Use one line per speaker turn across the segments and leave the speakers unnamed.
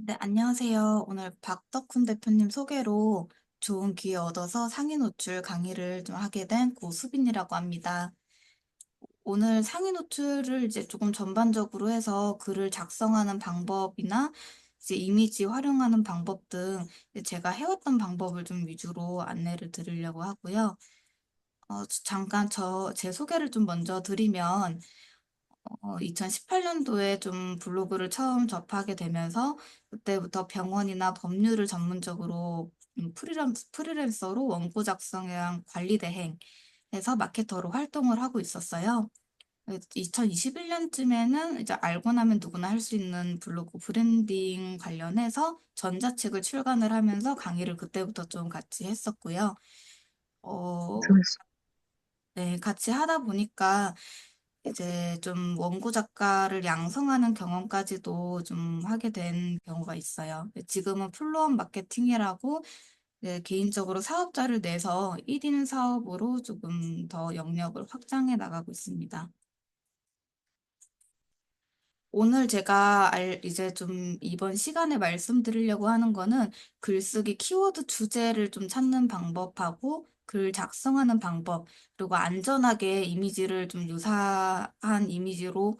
네, 안녕하세요. 오늘 박덕훈 대표님 소개로 좋은 기회 얻어서 상위 노출 강의를 좀 하게 된 고수빈이라고 합니다. 오늘 상위 노출을 이제 조금 전반적으로 해서 글을 작성하는 방법이나 이제 이미지 활용하는 방법 등 이제 제가 해왔던 방법을 좀 위주로 안내를 드리려고 하고요. 잠깐 제 소개를 좀 먼저 드리면 2018년도에 좀 블로그를 처음 접하게 되면서 그때부터 병원이나 법률을 전문적으로 프리랜서로 원고 작성이랑 관리 대행해서 마케터로 활동을 하고 있었어요. 2021년쯤에는 이제 알고 나면 누구나 할 수 있는 블로그 브랜딩 관련해서 전자책을 출간을 하면서 강의를 그때부터 좀 같이 했었고요. 어, 네, 같이 하다 보니까 이제 좀 원고 작가를 양성하는 경험까지도 좀 하게 된 경우가 있어요. 지금은 플로어 마케팅이라고 개인적으로 사업자를 내서 1인 사업으로 조금 더 영역을 확장해 나가고 있습니다. 오늘 제가 이제 좀 이번 시간에 말씀드리려고 하는 거는 글쓰기 키워드 주제를 좀 찾는 방법하고 글 작성하는 방법, 그리고 안전하게 이미지를 좀 유사한 이미지로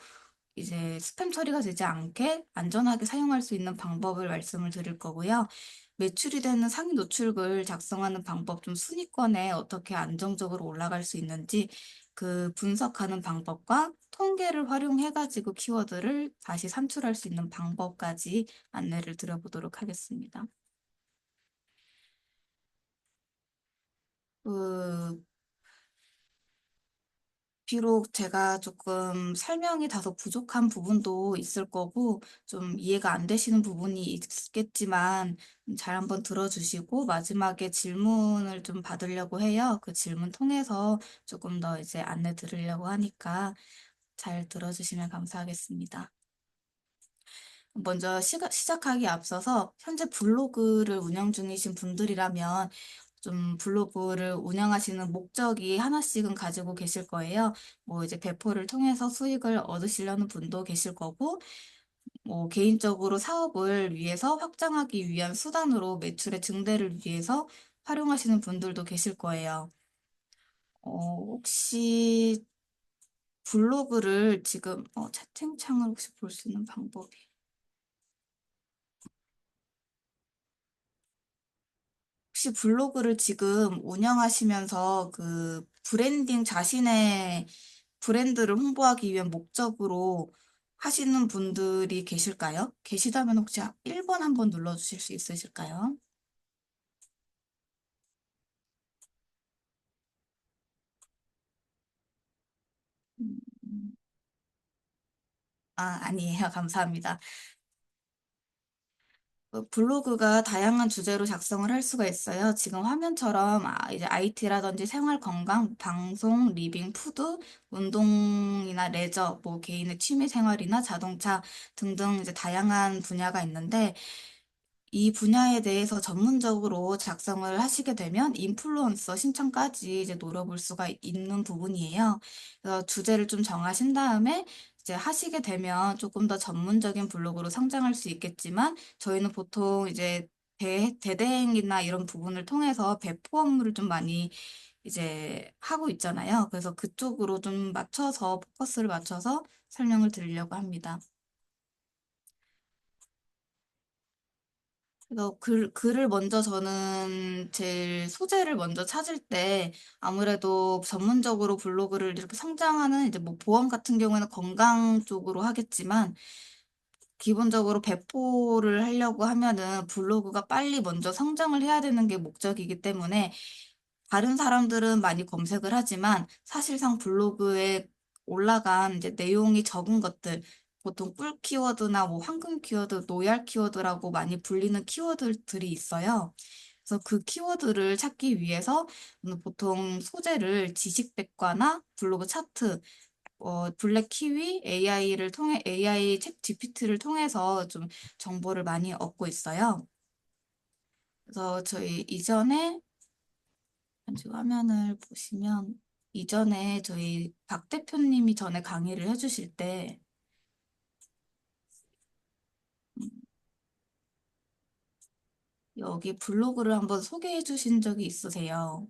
이제 스팸 처리가 되지 않게 안전하게 사용할 수 있는 방법을 말씀을 드릴 거고요. 매출이 되는 상위 노출글 작성하는 방법, 좀 순위권에 어떻게 안정적으로 올라갈 수 있는지 그 분석하는 방법과 통계를 활용해가지고 키워드를 다시 산출할 수 있는 방법까지 안내를 드려보도록 하겠습니다. 그 비록 제가 조금 설명이 다소 부족한 부분도 있을 거고, 좀 이해가 안 되시는 부분이 있겠지만, 잘 한번 들어주시고, 마지막에 질문을 좀 받으려고 해요. 그 질문 통해서 조금 더 이제 안내 드리려고 하니까 잘 들어주시면 감사하겠습니다. 먼저 시작하기 앞서서 현재 블로그를 운영 중이신 분들이라면 좀 블로그를 운영하시는 목적이 하나씩은 가지고 계실 거예요. 뭐 이제 배포를 통해서 수익을 얻으시려는 분도 계실 거고, 뭐 개인적으로 사업을 위해서 확장하기 위한 수단으로 매출의 증대를 위해서 활용하시는 분들도 계실 거예요. 혹시 블로그를 지금 채팅창을 혹시 볼 수 있는 방법이 혹시 블로그를 지금 운영하시면서 그 브랜딩 자신의 브랜드를 홍보하기 위한 목적으로 하시는 분들이 계실까요? 계시다면 혹시 1번 한번 눌러주실 수 있으실까요? 음, 아니에요. 감사합니다. 블로그가 다양한 주제로 작성을 할 수가 있어요. 지금 화면처럼 이제 IT라든지 생활 건강, 방송, 리빙, 푸드, 운동이나 레저, 뭐 개인의 취미 생활이나 자동차 등등 이제 다양한 분야가 있는데 이 분야에 대해서 전문적으로 작성을 하시게 되면 인플루언서 신청까지 이제 노려볼 수가 있는 부분이에요. 그래서 주제를 좀 정하신 다음에 이제 하시게 되면 조금 더 전문적인 블로그로 성장할 수 있겠지만 저희는 보통 이제 대대행이나 이런 부분을 통해서 배포 업무를 좀 많이 이제 하고 있잖아요. 그래서 그쪽으로 좀 맞춰서 포커스를 맞춰서 설명을 드리려고 합니다. 그래서 글을 먼저 저는 제일 소재를 먼저 찾을 때 아무래도 전문적으로 블로그를 이렇게 성장하는 이제 뭐 보험 같은 경우에는 건강 쪽으로 하겠지만 기본적으로 배포를 하려고 하면은 블로그가 빨리 먼저 성장을 해야 되는 게 목적이기 때문에 다른 사람들은 많이 검색을 하지만 사실상 블로그에 올라간 이제 내용이 적은 것들, 보통 꿀 키워드나 뭐 황금 키워드, 노얄 키워드라고 많이 불리는 키워드들이 있어요. 그래서 그 키워드를 찾기 위해서 보통 소재를 지식백과나 블로그 차트, 블랙 키위 AI를 통해 AI 챗 GPT를 통해서 좀 정보를 많이 얻고 있어요. 그래서 저희 이전에 지금 화면을 보시면 이전에 저희 박 대표님이 전에 강의를 해주실 때 여기 블로그를 한번 소개해 주신 적이 있으세요?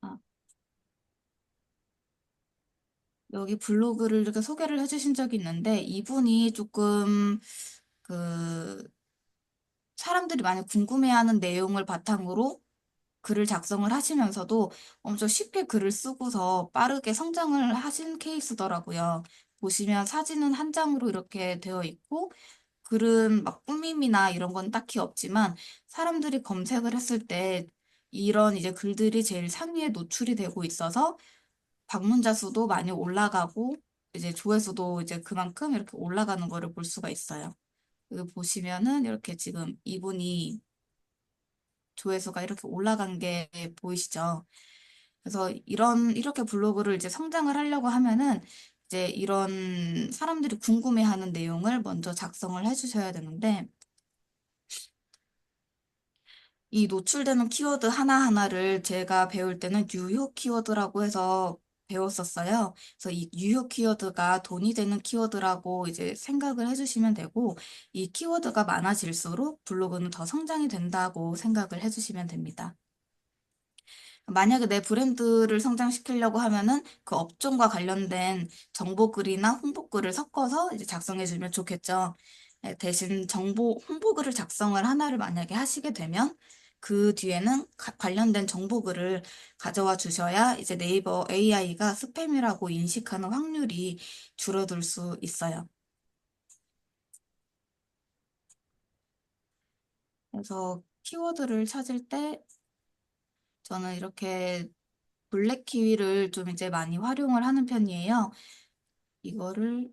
아, 여기 블로그를 이렇게 소개를 해 주신 적이 있는데, 이분이 조금 그 사람들이 많이 궁금해하는 내용을 바탕으로 글을 작성을 하시면서도 엄청 쉽게 글을 쓰고서 빠르게 성장을 하신 케이스더라고요. 보시면 사진은 한 장으로 이렇게 되어 있고, 글은 막 꾸밈이나 이런 건 딱히 없지만, 사람들이 검색을 했을 때 이런 이제 글들이 제일 상위에 노출이 되고 있어서 방문자 수도 많이 올라가고, 이제 조회수도 이제 그만큼 이렇게 올라가는 거를 볼 수가 있어요. 여기 보시면은 이렇게 지금 이분이 조회수가 이렇게 올라간 게 보이시죠? 그래서 이렇게 블로그를 이제 성장을 하려고 하면은 이제 이런 사람들이 궁금해하는 내용을 먼저 작성을 해주셔야 되는데, 이 노출되는 키워드 하나하나를 제가 배울 때는 유효 키워드라고 해서 배웠었어요. 그래서 이 유효 키워드가 돈이 되는 키워드라고 이제 생각을 해주시면 되고, 이 키워드가 많아질수록 블로그는 더 성장이 된다고 생각을 해주시면 됩니다. 만약에 내 브랜드를 성장시키려고 하면은 그 업종과 관련된 정보글이나 홍보글을 섞어서 이제 작성해주면 좋겠죠. 대신 홍보글을 작성을 하나를 만약에 하시게 되면 그 뒤에는 관련된 정보글을 가져와 주셔야 이제 네이버 AI가 스팸이라고 인식하는 확률이 줄어들 수 있어요. 그래서 키워드를 찾을 때 저는 이렇게 블랙 키위를 좀 이제 많이 활용을 하는 편이에요. 이거를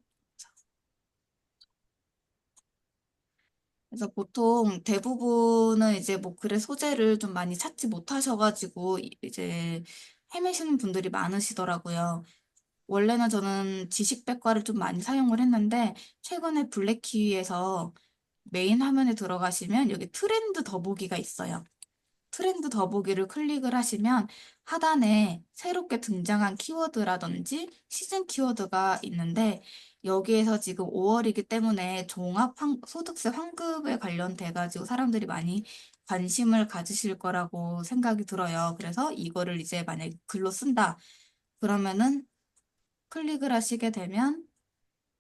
그래서 보통 대부분은 이제 뭐 글의 소재를 좀 많이 찾지 못하셔가지고 이제 헤매시는 분들이 많으시더라고요. 원래는 저는 지식백과를 좀 많이 사용을 했는데 최근에 블랙키위에서 메인 화면에 들어가시면 여기 트렌드 더보기가 있어요. 트렌드 더보기를 클릭을 하시면 하단에 새롭게 등장한 키워드라든지 시즌 키워드가 있는데 여기에서 지금 5월이기 때문에 소득세 환급에 관련돼 가지고 사람들이 많이 관심을 가지실 거라고 생각이 들어요. 그래서 이거를 이제 만약에 글로 쓴다. 그러면은 클릭을 하시게 되면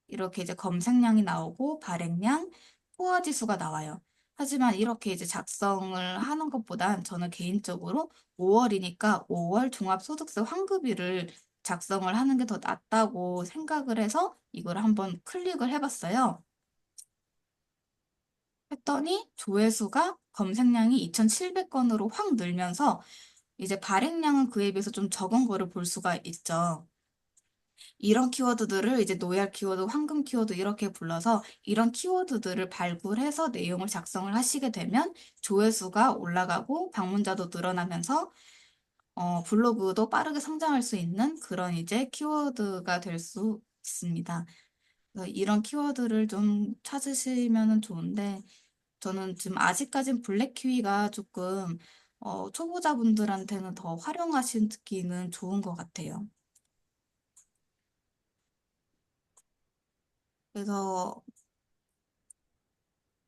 이렇게 이제 검색량이 나오고 발행량, 포화 지수가 나와요. 하지만 이렇게 이제 작성을 하는 것보단 저는 개인적으로 5월이니까 5월 종합소득세 환급일을 작성을 하는 게 더 낫다고 생각을 해서 이걸 한번 클릭을 해봤어요. 했더니 조회수가 검색량이 2,700건으로 확 늘면서 이제 발행량은 그에 비해서 좀 적은 거를 볼 수가 있죠. 이런 키워드들을 이제 노얄 키워드, 황금 키워드 이렇게 불러서 이런 키워드들을 발굴해서 내용을 작성을 하시게 되면 조회수가 올라가고 방문자도 늘어나면서 블로그도 빠르게 성장할 수 있는 그런 이제 키워드가 될 수 있습니다. 그래서 이런 키워드를 좀 찾으시면 좋은데 저는 지금 아직까진 블랙 키위가 조금 초보자분들한테는 더 활용하시기는 좋은 것 같아요. 그래서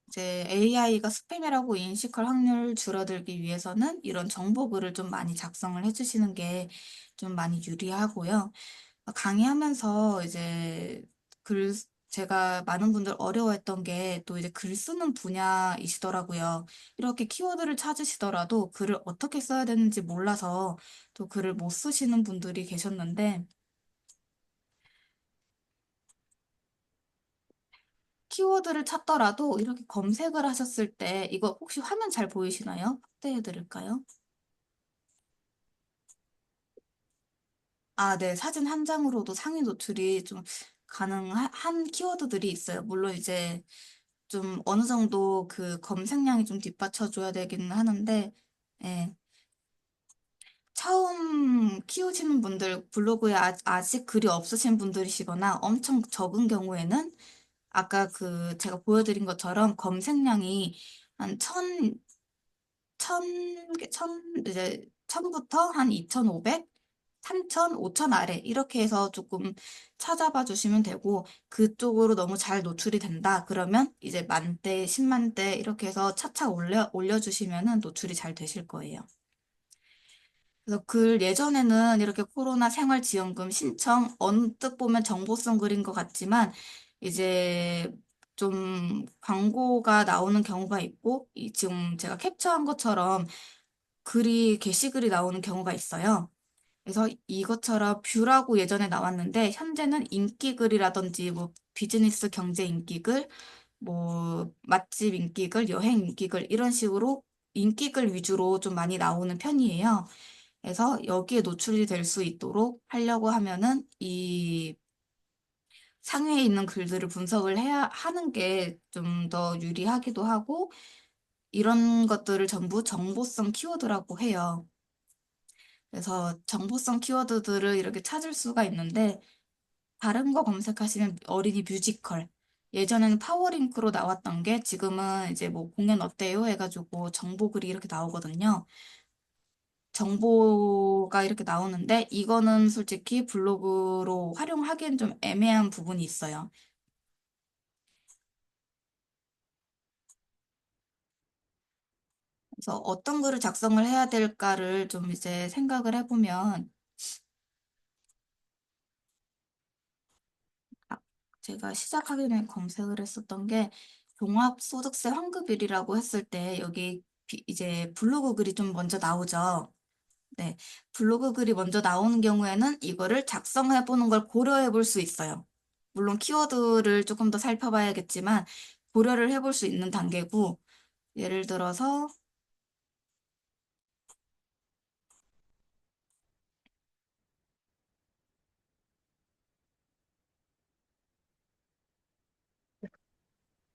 이제 AI가 스팸이라고 인식할 확률을 줄어들기 위해서는 이런 정보글을 좀 많이 작성을 해주시는 게 좀 많이 유리하고요. 강의하면서 이제 글, 제가 많은 분들 어려워했던 게 또 이제 글 쓰는 분야이시더라고요. 이렇게 키워드를 찾으시더라도 글을 어떻게 써야 되는지 몰라서 또 글을 못 쓰시는 분들이 계셨는데 키워드를 찾더라도 이렇게 검색을 하셨을 때 이거 혹시 화면 잘 보이시나요? 확대해 드릴까요? 아, 네. 사진 한 장으로도 상위 노출이 좀 가능한 키워드들이 있어요. 물론 이제 좀 어느 정도 그 검색량이 좀 뒷받쳐줘야 되기는 하는데, 예. 처음 키우시는 분들, 블로그에 아직 글이 없으신 분들이시거나 엄청 적은 경우에는 아까 그 제가 보여드린 것처럼 검색량이 한 이제 천부터 한 2,500? 3천, 5천 아래 이렇게 해서 조금 찾아봐 주시면 되고 그쪽으로 너무 잘 노출이 된다. 그러면 이제 만대, 10만대 이렇게 해서 차차 올려주시면은 노출이 잘 되실 거예요. 그래서 글 예전에는 이렇게 코로나 생활지원금 신청 언뜻 보면 정보성 글인 것 같지만 이제 좀 광고가 나오는 경우가 있고 지금 제가 캡처한 것처럼 글이 게시글이 나오는 경우가 있어요. 그래서 이것처럼 뷰라고 예전에 나왔는데 현재는 인기글이라든지 뭐 비즈니스 경제 인기글, 뭐 맛집 인기글, 여행 인기글 이런 식으로 인기글 위주로 좀 많이 나오는 편이에요. 그래서 여기에 노출이 될 수 있도록 하려고 하면은 이 상위에 있는 글들을 분석을 해야 하는 게 좀 더 유리하기도 하고 이런 것들을 전부 정보성 키워드라고 해요. 그래서 정보성 키워드들을 이렇게 찾을 수가 있는데 다른 거 검색하시면 어린이 뮤지컬 예전에는 파워링크로 나왔던 게 지금은 이제 뭐 공연 어때요 해가지고 정보글이 이렇게 나오거든요. 정보가 이렇게 나오는데 이거는 솔직히 블로그로 활용하기엔 좀 애매한 부분이 있어요. 그래서 어떤 글을 작성을 해야 될까를 좀 이제 생각을 해보면 아, 제가 시작하기 전에 검색을 했었던 게 종합소득세 환급일이라고 했을 때 여기 이제 블로그 글이 좀 먼저 나오죠. 네. 블로그 글이 먼저 나오는 경우에는 이거를 작성해 보는 걸 고려해 볼 수 있어요. 물론 키워드를 조금 더 살펴봐야겠지만 고려를 해볼 수 있는 단계고 예를 들어서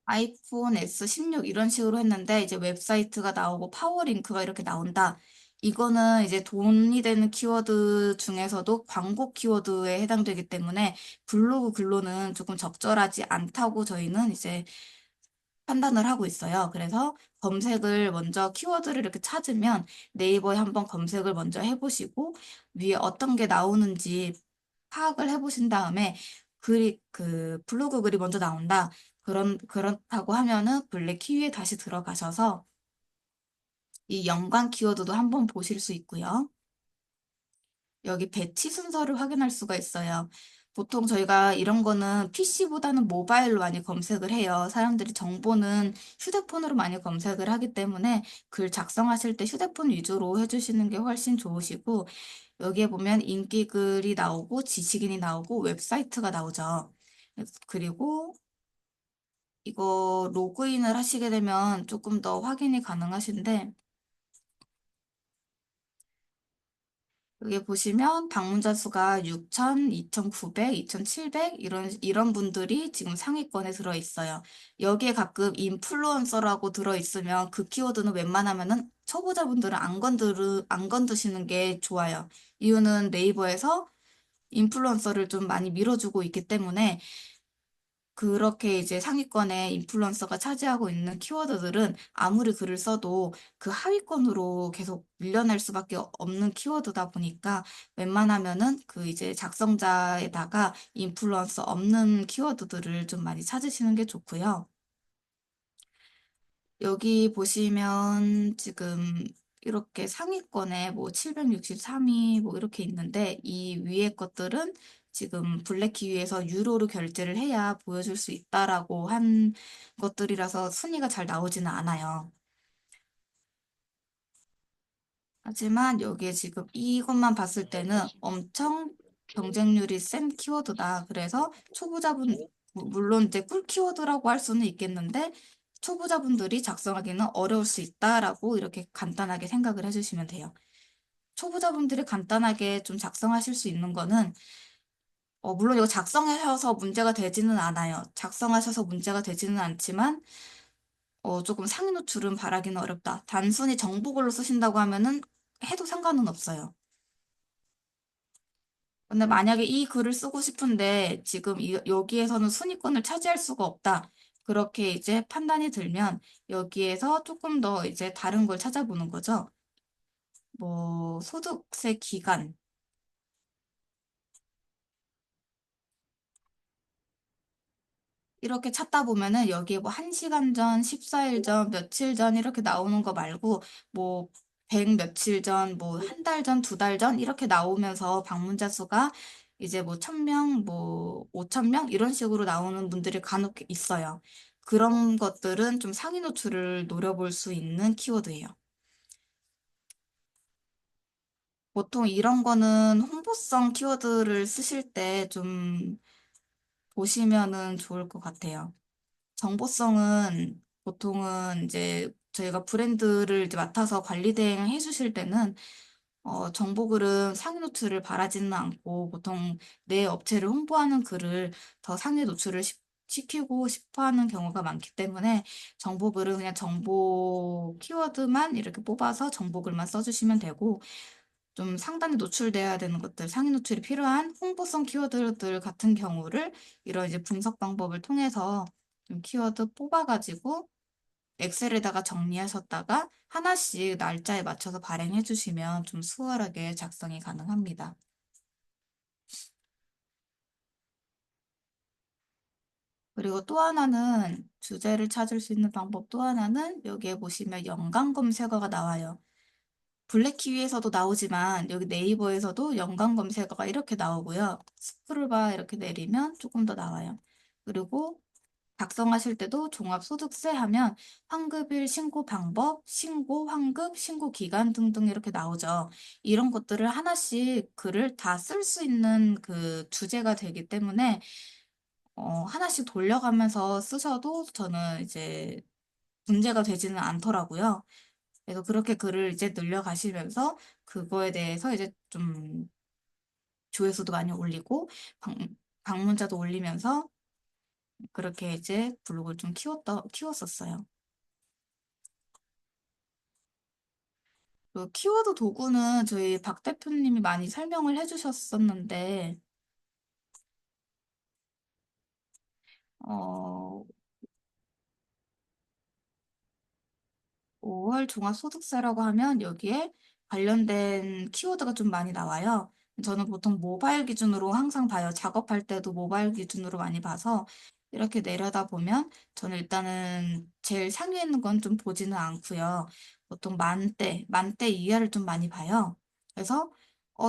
아이폰 S16 이런 식으로 했는데 이제 웹사이트가 나오고 파워링크가 이렇게 나온다. 이거는 이제 돈이 되는 키워드 중에서도 광고 키워드에 해당되기 때문에 블로그 글로는 조금 적절하지 않다고 저희는 이제 판단을 하고 있어요. 그래서 검색을 먼저 키워드를 이렇게 찾으면 네이버에 한번 검색을 먼저 해보시고 위에 어떤 게 나오는지 파악을 해보신 다음에 그 블로그 글이 먼저 나온다. 그렇다고 하면은 블랙 키위에 다시 들어가셔서 이 연관 키워드도 한번 보실 수 있고요. 여기 배치 순서를 확인할 수가 있어요. 보통 저희가 이런 거는 PC보다는 모바일로 많이 검색을 해요. 사람들이 정보는 휴대폰으로 많이 검색을 하기 때문에 글 작성하실 때 휴대폰 위주로 해주시는 게 훨씬 좋으시고, 여기에 보면 인기 글이 나오고, 지식인이 나오고, 웹사이트가 나오죠. 그리고 이거 로그인을 하시게 되면 조금 더 확인이 가능하신데, 여기 보시면 방문자 수가 6천, 2,900, 2,700 이런 분들이 지금 상위권에 들어 있어요. 여기에 가끔 인플루언서라고 들어 있으면 그 키워드는 웬만하면은 초보자분들은 안 건드시는 게 좋아요. 이유는 네이버에서 인플루언서를 좀 많이 밀어주고 있기 때문에 그렇게 이제 상위권에 인플루언서가 차지하고 있는 키워드들은 아무리 글을 써도 그 하위권으로 계속 밀려날 수밖에 없는 키워드다 보니까 웬만하면은 그 이제 작성자에다가 인플루언서 없는 키워드들을 좀 많이 찾으시는 게 좋고요. 여기 보시면 지금 이렇게 상위권에 뭐 763위 뭐 이렇게 있는데 이 위에 것들은 지금 블랙키위에서 유로로 결제를 해야 보여줄 수 있다라고 한 것들이라서 순위가 잘 나오지는 않아요. 하지만 여기에 지금 이것만 봤을 때는 엄청 경쟁률이 센 키워드다. 그래서 물론 이제 꿀 키워드라고 할 수는 있겠는데, 초보자분들이 작성하기는 어려울 수 있다라고 이렇게 간단하게 생각을 해주시면 돼요. 초보자분들이 간단하게 좀 작성하실 수 있는 거는, 물론 이거 작성하셔서 문제가 되지는 않아요. 작성하셔서 문제가 되지는 않지만, 조금 상위 노출은 바라기는 어렵다. 단순히 정보글로 쓰신다고 하면은 해도 상관은 없어요. 근데 만약에 이 글을 쓰고 싶은데 지금 여기에서는 순위권을 차지할 수가 없다. 그렇게 이제 판단이 들면 여기에서 조금 더 이제 다른 걸 찾아보는 거죠. 뭐 소득세 기간. 이렇게 찾다 보면은 여기에 뭐 1시간 전, 14일 전, 며칠 전 이렇게 나오는 거 말고 뭐 100 며칠 전, 뭐 한 달 전, 2달 전 이렇게 나오면서 방문자 수가 이제 뭐 1,000명, 뭐 5,000명 이런 식으로 나오는 분들이 간혹 있어요. 그런 것들은 좀 상위 노출을 노려볼 수 있는 키워드예요. 보통 이런 거는 홍보성 키워드를 쓰실 때 좀 보시면은 좋을 것 같아요. 정보성은 보통은 이제 저희가 브랜드를 이제 맡아서 관리 대행 해주실 때는 정보글은 상위 노출을 바라지는 않고 보통 내 업체를 홍보하는 글을 더 상위 노출을 시키고 싶어 하는 경우가 많기 때문에 정보글은 그냥 정보 키워드만 이렇게 뽑아서 정보글만 써주시면 되고 좀 상단에 노출돼야 되는 것들, 상위 노출이 필요한 홍보성 키워드들 같은 경우를 이런 이제 분석 방법을 통해서 좀 키워드 뽑아가지고 엑셀에다가 정리하셨다가 하나씩 날짜에 맞춰서 발행해 주시면 좀 수월하게 작성이 가능합니다. 그리고 또 하나는 주제를 찾을 수 있는 방법 또 하나는 여기에 보시면 연관 검색어가 나와요. 블랙키위에서도 나오지만 여기 네이버에서도 연관 검색어가 이렇게 나오고요. 스크롤바 이렇게 내리면 조금 더 나와요. 그리고 작성하실 때도 종합소득세 하면 환급일 신고 방법, 신고 환급, 신고 기간 등등 이렇게 나오죠. 이런 것들을 하나씩 글을 다 쓸 수 있는 그 주제가 되기 때문에 하나씩 돌려가면서 쓰셔도 저는 이제 문제가 되지는 않더라고요. 그래서 그렇게 글을 이제 늘려가시면서 그거에 대해서 이제 좀 조회수도 많이 올리고 방, 방문자도 올리면서 그렇게 이제 블로그를 좀 키웠었어요. 그 키워드 도구는 저희 박 대표님이 많이 설명을 해주셨었는데, 어, 5월 종합소득세라고 하면 여기에 관련된 키워드가 좀 많이 나와요. 저는 보통 모바일 기준으로 항상 봐요. 작업할 때도 모바일 기준으로 많이 봐서 이렇게 내려다 보면 저는 일단은 제일 상위에 있는 건 좀 보지는 않고요. 보통 만대 이하를 좀 많이 봐요. 그래서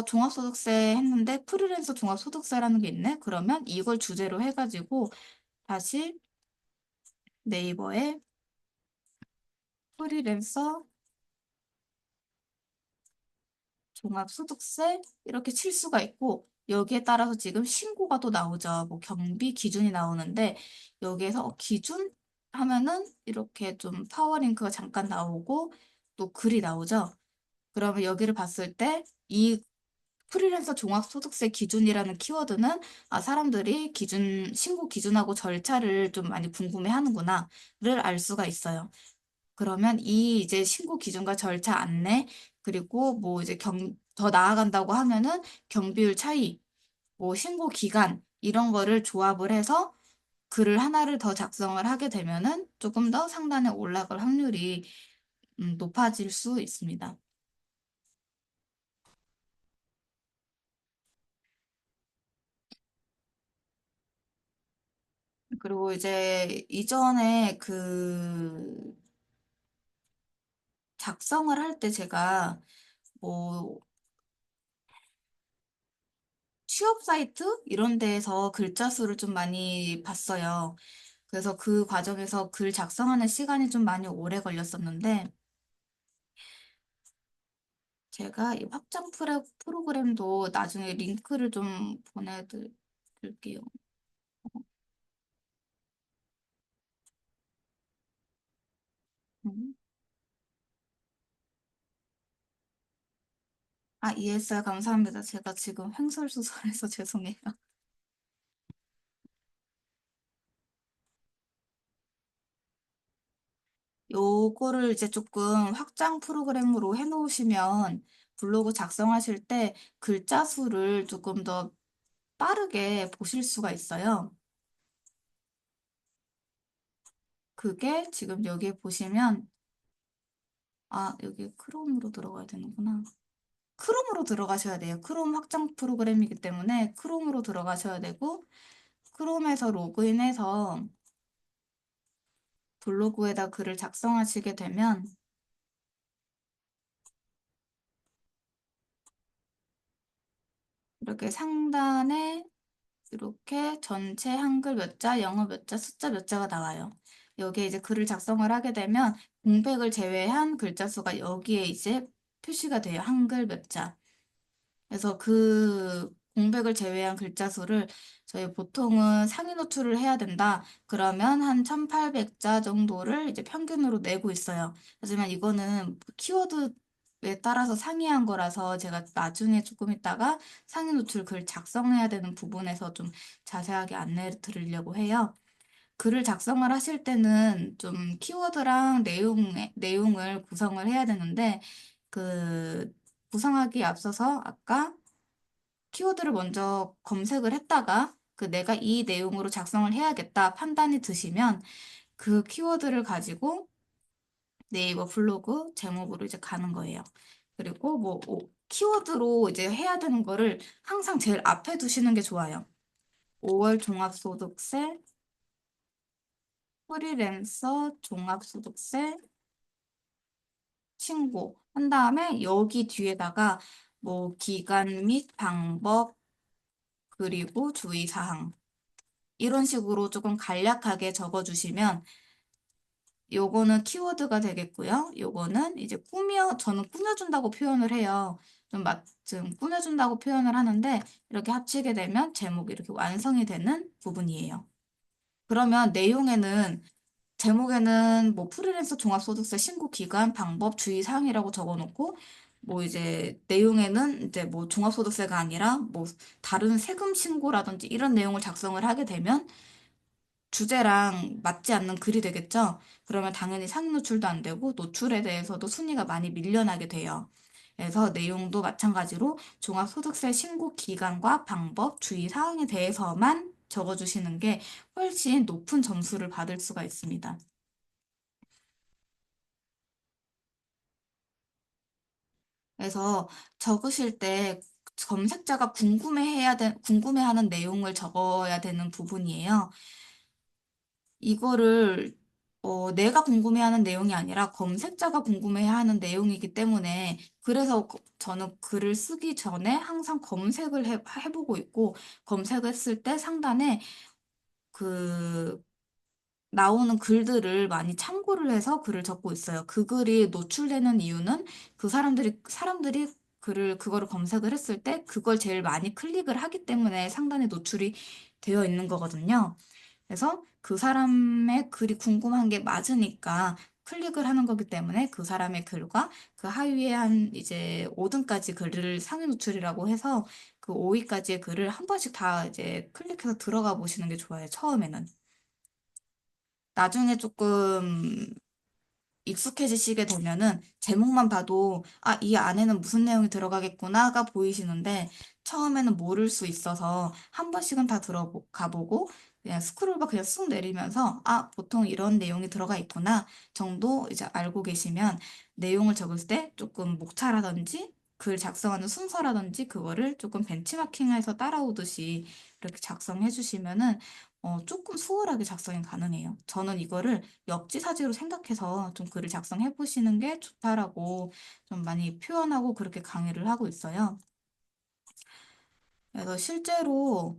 종합소득세 했는데 프리랜서 종합소득세라는 게 있네? 그러면 이걸 주제로 해가지고 다시 네이버에 프리랜서 종합소득세 이렇게 칠 수가 있고 여기에 따라서 지금 신고가 또 나오죠. 뭐 경비 기준이 나오는데 여기에서 기준 하면은 이렇게 좀 파워링크가 잠깐 나오고 또 글이 나오죠. 그러면 여기를 봤을 때 이 프리랜서 종합소득세 기준이라는 키워드는 사람들이 신고 기준하고 절차를 좀 많이 궁금해 하는구나를 알 수가 있어요. 그러면 이 이제 신고 기준과 절차 안내, 그리고 뭐 이제 더 나아간다고 하면은 경비율 차이, 뭐 신고 기간, 이런 거를 조합을 해서 글을 하나를 더 작성을 하게 되면은 조금 더 상단에 올라갈 확률이 높아질 수 있습니다. 그리고 이제 이전에 그 작성을 할 때 제가 뭐 취업 사이트 이런 데에서 글자 수를 좀 많이 봤어요. 그래서 그 과정에서 글 작성하는 시간이 좀 많이 오래 걸렸었는데 제가 이 확장 프로그램도 나중에 링크를 좀 보내드릴게요. 음. 이해했어요. 감사합니다. 제가 지금 횡설수설해서 죄송해요. 요거를 이제 조금 확장 프로그램으로 해놓으시면 블로그 작성하실 때 글자 수를 조금 더 빠르게 보실 수가 있어요. 그게 지금 여기에 보시면, 여기 크롬으로 들어가야 되는구나. 크롬으로 들어가셔야 돼요. 크롬 확장 프로그램이기 때문에 크롬으로 들어가셔야 되고, 크롬에서 로그인해서 블로그에다 글을 작성하시게 되면 이렇게 상단에 이렇게 전체 한글 몇 자, 영어 몇 자, 숫자 몇 자가 나와요. 여기에 이제 글을 작성을 하게 되면 공백을 제외한 글자 수가 여기에 이제 표시가 돼요. 한글 몇 자. 그래서 그 공백을 제외한 글자 수를 저희 보통은 상위 노출을 해야 된다. 그러면 한 1800자 정도를 이제 평균으로 내고 있어요. 하지만 이거는 키워드에 따라서 상이한 거라서 제가 나중에 조금 있다가 상위 노출 글 작성해야 되는 부분에서 좀 자세하게 안내를 드리려고 해요. 글을 작성을 하실 때는 좀 키워드랑 내용을 구성을 해야 되는데 그 구성하기에 앞서서 아까 키워드를 먼저 검색을 했다가 그 내가 이 내용으로 작성을 해야겠다 판단이 드시면 그 키워드를 가지고 네이버 블로그 제목으로 이제 가는 거예요. 그리고 뭐 키워드로 이제 해야 되는 거를 항상 제일 앞에 두시는 게 좋아요. 5월 종합소득세, 프리랜서 종합소득세 신고 한 다음에 여기 뒤에다가 뭐 기간 및 방법 그리고 주의사항 이런 식으로 조금 간략하게 적어주시면 요거는 키워드가 되겠고요. 요거는 이제 저는 꾸며준다고 표현을 해요. 좀 꾸며준다고 표현을 하는데 이렇게 합치게 되면 제목이 이렇게 완성이 되는 부분이에요. 그러면 제목에는 뭐 프리랜서 종합소득세 신고 기간, 방법, 주의사항이라고 적어놓고 뭐 이제 내용에는 이제 뭐 종합소득세가 아니라 뭐 다른 세금 신고라든지 이런 내용을 작성을 하게 되면 주제랑 맞지 않는 글이 되겠죠? 그러면 당연히 상위 노출도 안 되고 노출에 대해서도 순위가 많이 밀려나게 돼요. 그래서 내용도 마찬가지로 종합소득세 신고 기간과 방법, 주의 사항에 대해서만 적어주시는 게 훨씬 높은 점수를 받을 수가 있습니다. 그래서 적으실 때 궁금해하는 내용을 적어야 되는 부분이에요. 이거를 내가 궁금해하는 내용이 아니라 검색자가 궁금해하는 내용이기 때문에 그래서 저는 글을 쓰기 전에 항상 검색을 해보고 있고 검색했을 때 상단에 그 나오는 글들을 많이 참고를 해서 글을 적고 있어요. 그 글이 노출되는 이유는 사람들이 그거를 검색을 했을 때 그걸 제일 많이 클릭을 하기 때문에 상단에 노출이 되어 있는 거거든요. 그래서 그 사람의 글이 궁금한 게 맞으니까 클릭을 하는 거기 때문에 그 사람의 글과 그 하위에 한 이제 5등까지 글을 상위 노출이라고 해서 그 5위까지의 글을 한 번씩 다 이제 클릭해서 들어가 보시는 게 좋아요. 처음에는. 나중에 조금 익숙해지시게 되면은 제목만 봐도 아, 이 안에는 무슨 내용이 들어가겠구나가 보이시는데 처음에는 모를 수 있어서 한 번씩은 다 가보고 그냥 스크롤바 그냥 쑥 내리면서 아, 보통 이런 내용이 들어가 있구나 정도 이제 알고 계시면 내용을 적을 때 조금 목차라든지 글 작성하는 순서라든지 그거를 조금 벤치마킹해서 따라오듯이 이렇게 작성해 주시면은 조금 수월하게 작성이 가능해요. 저는 이거를 역지사지로 생각해서 좀 글을 작성해 보시는 게 좋다라고 좀 많이 표현하고 그렇게 강의를 하고 있어요. 그래서 실제로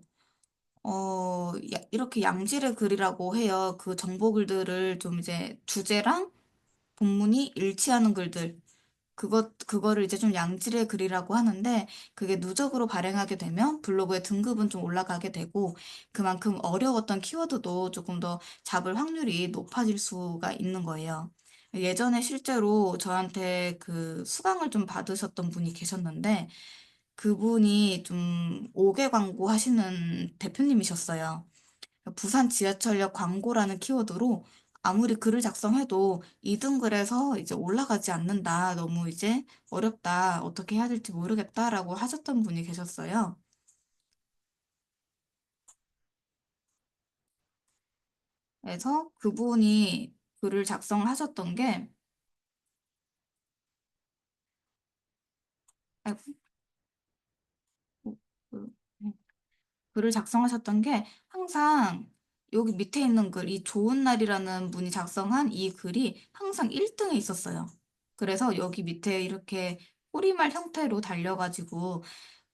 이렇게 양질의 글이라고 해요. 그 정보 글들을 좀 이제 주제랑 본문이 일치하는 글들. 그거를 이제 좀 양질의 글이라고 하는데, 그게 누적으로 발행하게 되면 블로그의 등급은 좀 올라가게 되고, 그만큼 어려웠던 키워드도 조금 더 잡을 확률이 높아질 수가 있는 거예요. 예전에 실제로 저한테 그 수강을 좀 받으셨던 분이 계셨는데, 그분이 좀 5개 광고 하시는 대표님이셨어요. 부산 지하철역 광고라는 키워드로 아무리 글을 작성해도 2등글에서 이제 올라가지 않는다. 너무 이제 어렵다. 어떻게 해야 될지 모르겠다라고 하셨던 분이 계셨어요. 그래서 그분이 글을 작성을 하셨던 게, 아이고, 그- 글을 작성하셨던 게 항상 여기 밑에 있는 글, 이 좋은 날이라는 분이 작성한 이 글이 항상 1등에 있었어요. 그래서 여기 밑에 이렇게 꼬리말 형태로 달려가지고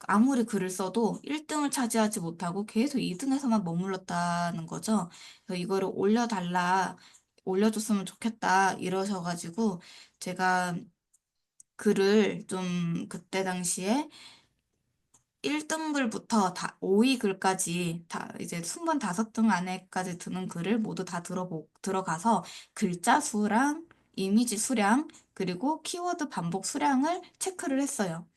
아무리 글을 써도 1등을 차지하지 못하고 계속 2등에서만 머물렀다는 거죠. 그래서 이거를 올려달라, 올려줬으면 좋겠다 이러셔가지고 제가 글을 좀 그때 당시에 1등글부터 5위 글까지 다 이제 순번 5등 안에까지 드는 글을 모두 다 들어가서 글자 수랑 이미지 수량 그리고 키워드 반복 수량을 체크를 했어요.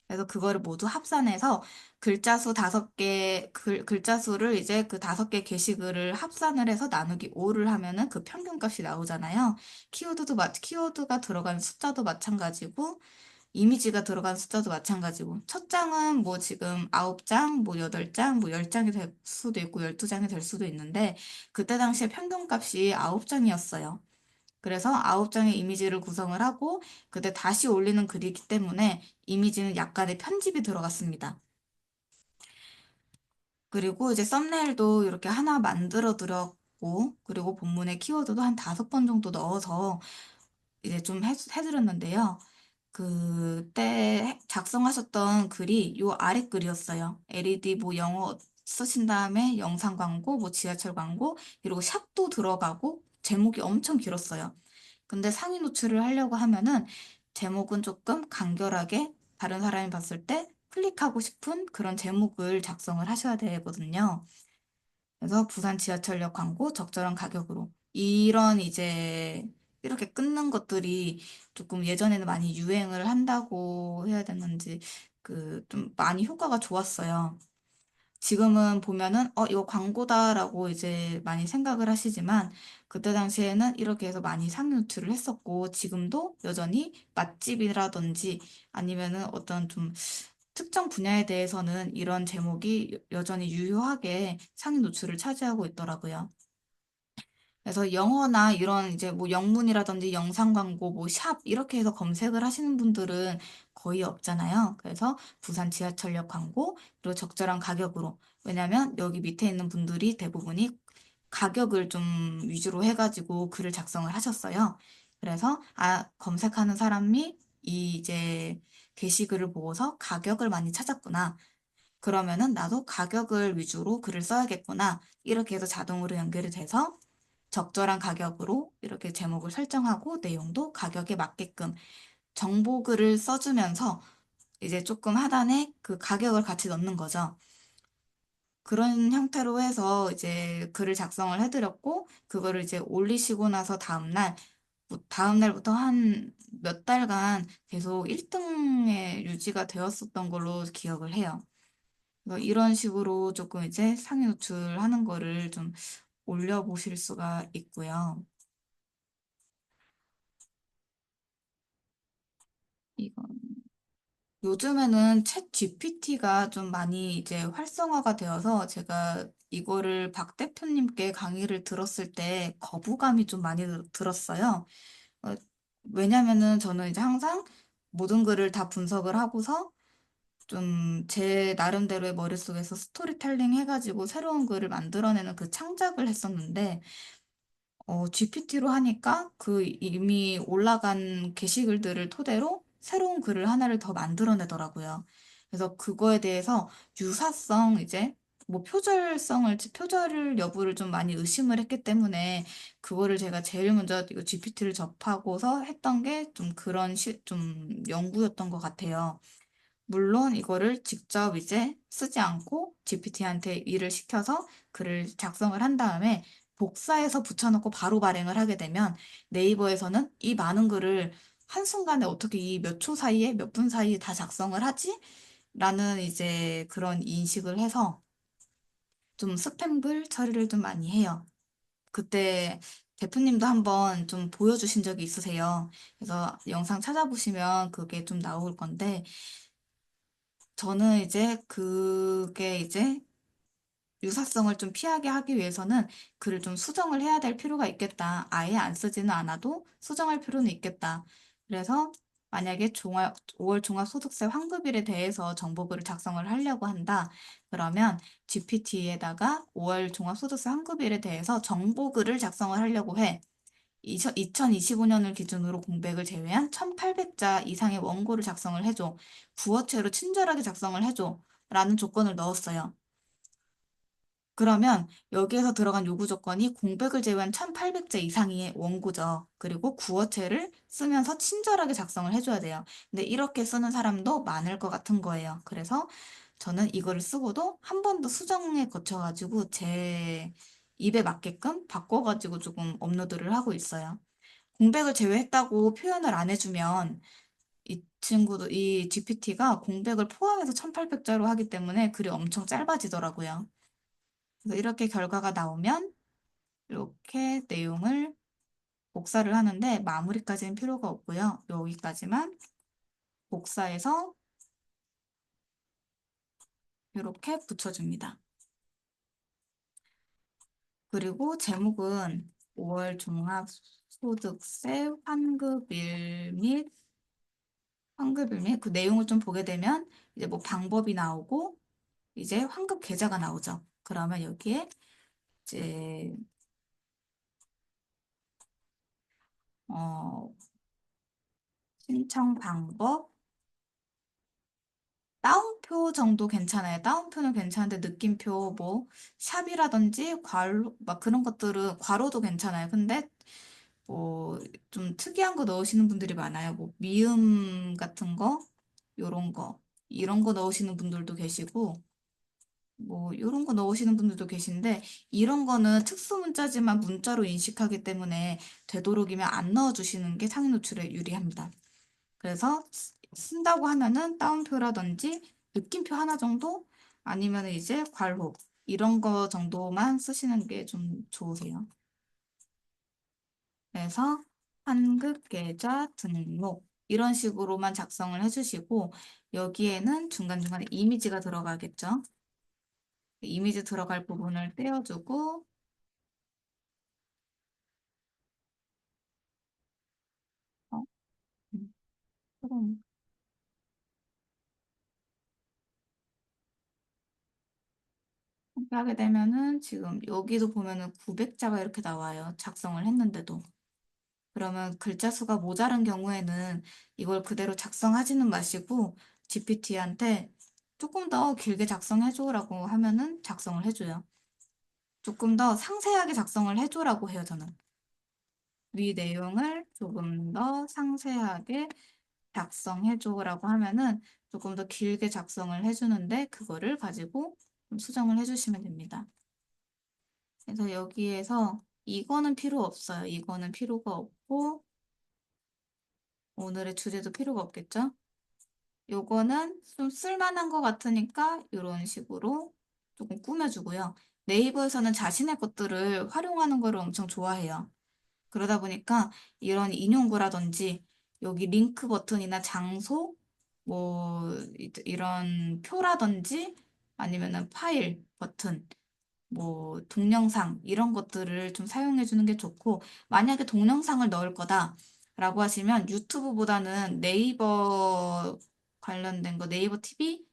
그래서 그거를 모두 합산해서 글자 수 5개, 글자 수를 이제 그 5개 게시글을 합산을 해서 나누기 5를 하면은 그 평균값이 나오잖아요. 키워드가 들어간 숫자도 마찬가지고 이미지가 들어간 숫자도 마찬가지고 첫 장은 뭐 지금 9장, 뭐 8장, 뭐 10장이 될 수도 있고 12장이 될 수도 있는데 그때 당시에 평균값이 9장이었어요. 그래서 9장의 이미지를 구성을 하고 그때 다시 올리는 글이기 때문에 이미지는 약간의 편집이 들어갔습니다. 그리고 이제 썸네일도 이렇게 하나 만들어 드렸고 그리고 본문의 키워드도 한 5번 정도 넣어서 이제 좀 해드렸는데요. 그때 작성하셨던 글이 요 아래 글이었어요. LED 뭐 영어 쓰신 다음에 영상 광고, 뭐 지하철 광고, 그리고 샵도 들어가고 제목이 엄청 길었어요. 근데 상위 노출을 하려고 하면은 제목은 조금 간결하게 다른 사람이 봤을 때 클릭하고 싶은 그런 제목을 작성을 하셔야 되거든요. 그래서 부산 지하철역 광고 적절한 가격으로 이런 이제 이렇게 끊는 것들이 조금 예전에는 많이 유행을 한다고 해야 되는지 그 좀 많이 효과가 좋았어요. 지금은 보면은 이거 광고다라고 이제 많이 생각을 하시지만 그때 당시에는 이렇게 해서 많이 상위 노출을 했었고 지금도 여전히 맛집이라든지 아니면은 어떤 좀 특정 분야에 대해서는 이런 제목이 여전히 유효하게 상위 노출을 차지하고 있더라고요. 그래서 영어나 이런 이제 뭐 영문이라든지 영상 광고, 뭐 샵 이렇게 해서 검색을 하시는 분들은 거의 없잖아요. 그래서 부산 지하철역 광고, 그리고 적절한 가격으로. 왜냐면 여기 밑에 있는 분들이 대부분이 가격을 좀 위주로 해가지고 글을 작성을 하셨어요. 그래서 검색하는 사람이 이 이제 게시글을 보고서 가격을 많이 찾았구나. 그러면은 나도 가격을 위주로 글을 써야겠구나. 이렇게 해서 자동으로 연결이 돼서 적절한 가격으로 이렇게 제목을 설정하고 내용도 가격에 맞게끔 정보글을 써주면서 이제 조금 하단에 그 가격을 같이 넣는 거죠. 그런 형태로 해서 이제 글을 작성을 해드렸고, 그거를 이제 올리시고 나서 다음날부터 한 몇 달간 계속 1등에 유지가 되었었던 걸로 기억을 해요. 그래서 이런 식으로 조금 이제 상위 노출하는 거를 좀 올려보실 수가 있고요. 이거 요즘에는 챗 GPT가 좀 많이 이제 활성화가 되어서 제가 이거를 박 대표님께 강의를 들었을 때 거부감이 좀 많이 들었어요. 어, 왜냐면은 저는 이제 항상 모든 글을 다 분석을 하고서 좀 제 나름대로의 머릿속에서 스토리텔링 해가지고 새로운 글을 만들어내는 그 창작을 했었는데 GPT로 하니까 그 이미 올라간 게시글들을 토대로 새로운 글을 하나를 더 만들어내더라고요. 그래서 그거에 대해서 유사성, 이제 뭐 표절 여부를 좀 많이 의심을 했기 때문에 그거를 제가 제일 먼저 이거 GPT를 접하고서 했던 게 좀 좀 연구였던 것 같아요. 물론 이거를 직접 이제 쓰지 않고 GPT한테 일을 시켜서 글을 작성을 한 다음에 복사해서 붙여놓고 바로 발행을 하게 되면 네이버에서는 이 많은 글을 한순간에 어떻게 이 몇 초 사이에 몇 분 사이에 다 작성을 하지? 라는 이제 그런 인식을 해서 좀 스팸글 처리를 좀 많이 해요. 그때 대표님도 한번 좀 보여주신 적이 있으세요. 그래서 영상 찾아보시면 그게 좀 나올 건데 저는 이제 그게 이제 유사성을 좀 피하게 하기 위해서는 글을 좀 수정을 해야 될 필요가 있겠다. 아예 안 쓰지는 않아도 수정할 필요는 있겠다. 그래서 만약에 5월 종합소득세 환급일에 대해서 정보부를 작성을 하려고 한다. 그러면 GPT에다가 5월 종합소득세 환급일에 대해서 정보글을 작성을 하려고 해. 2025년을 기준으로 공백을 제외한 1,800자 이상의 원고를 작성을 해줘. 구어체로 친절하게 작성을 해줘. 라는 조건을 넣었어요. 그러면 여기에서 들어간 요구 조건이 공백을 제외한 1,800자 이상의 원고죠. 그리고 구어체를 쓰면서 친절하게 작성을 해줘야 돼요. 근데 이렇게 쓰는 사람도 많을 것 같은 거예요. 그래서 저는 이거를 쓰고도 한 번 더 수정에 거쳐가지고 제 입에 맞게끔 바꿔가지고 조금 업로드를 하고 있어요. 공백을 제외했다고 표현을 안 해주면 이 GPT가 공백을 포함해서 1,800자로 하기 때문에 글이 엄청 짧아지더라고요. 그래서 이렇게 결과가 나오면 이렇게 내용을 복사를 하는데 마무리까지는 필요가 없고요. 여기까지만 복사해서 이렇게 붙여줍니다. 그리고 제목은 5월 종합소득세 환급일 및 그 내용을 좀 보게 되면 이제 뭐 방법이 나오고 이제 환급 계좌가 나오죠. 그러면 여기에 이제 어, 신청 방법 따옴표 정도 괜찮아요. 따옴표는 괜찮은데 느낌표 뭐 샵이라든지 괄호 막 그런 것들은 괄호도 괜찮아요. 근데 뭐 좀 특이한 거 넣으시는 분들이 많아요. 뭐 미음 같은 거 요런 거 이런 거 넣으시는 분들도 계시고 뭐 요런 거 넣으시는 분들도 계신데 이런 거는 특수 문자지만 문자로 인식하기 때문에 되도록이면 안 넣어주시는 게 상위 노출에 유리합니다. 그래서 쓴다고 하면은 따옴표라든지 느낌표 하나 정도 아니면 이제 괄호 이런 거 정도만 쓰시는 게 좀 좋으세요. 그래서 환급 계좌 등록 이런 식으로만 작성을 해주시고 여기에는 중간중간에 이미지가 들어가겠죠. 이미지 들어갈 부분을 떼어주고 어, 그럼 이렇게 하게 되면은 지금 여기도 보면은 900자가 이렇게 나와요. 작성을 했는데도. 그러면 글자 수가 모자른 경우에는 이걸 그대로 작성하지는 마시고 GPT한테 조금 더 길게 작성해줘라고 하면은 작성을 해줘요. 조금 더 상세하게 작성을 해줘라고 해요, 저는. 위 내용을 조금 더 상세하게 작성해줘라고 하면은 조금 더 길게 작성을 해주는데 그거를 가지고 좀 수정을 해주시면 됩니다. 그래서 여기에서 이거는 필요 없어요. 이거는 필요가 없고 오늘의 주제도 필요가 없겠죠? 요거는 좀 쓸만한 것 같으니까 이런 식으로 조금 꾸며주고요. 네이버에서는 자신의 것들을 활용하는 거를 엄청 좋아해요. 그러다 보니까 이런 인용구라든지 여기 링크 버튼이나 장소, 뭐 이런 표라든지 아니면은 파일 버튼, 뭐 동영상 이런 것들을 좀 사용해 주는 게 좋고 만약에 동영상을 넣을 거다라고 하시면 유튜브보다는 네이버 관련된 거 네이버 TV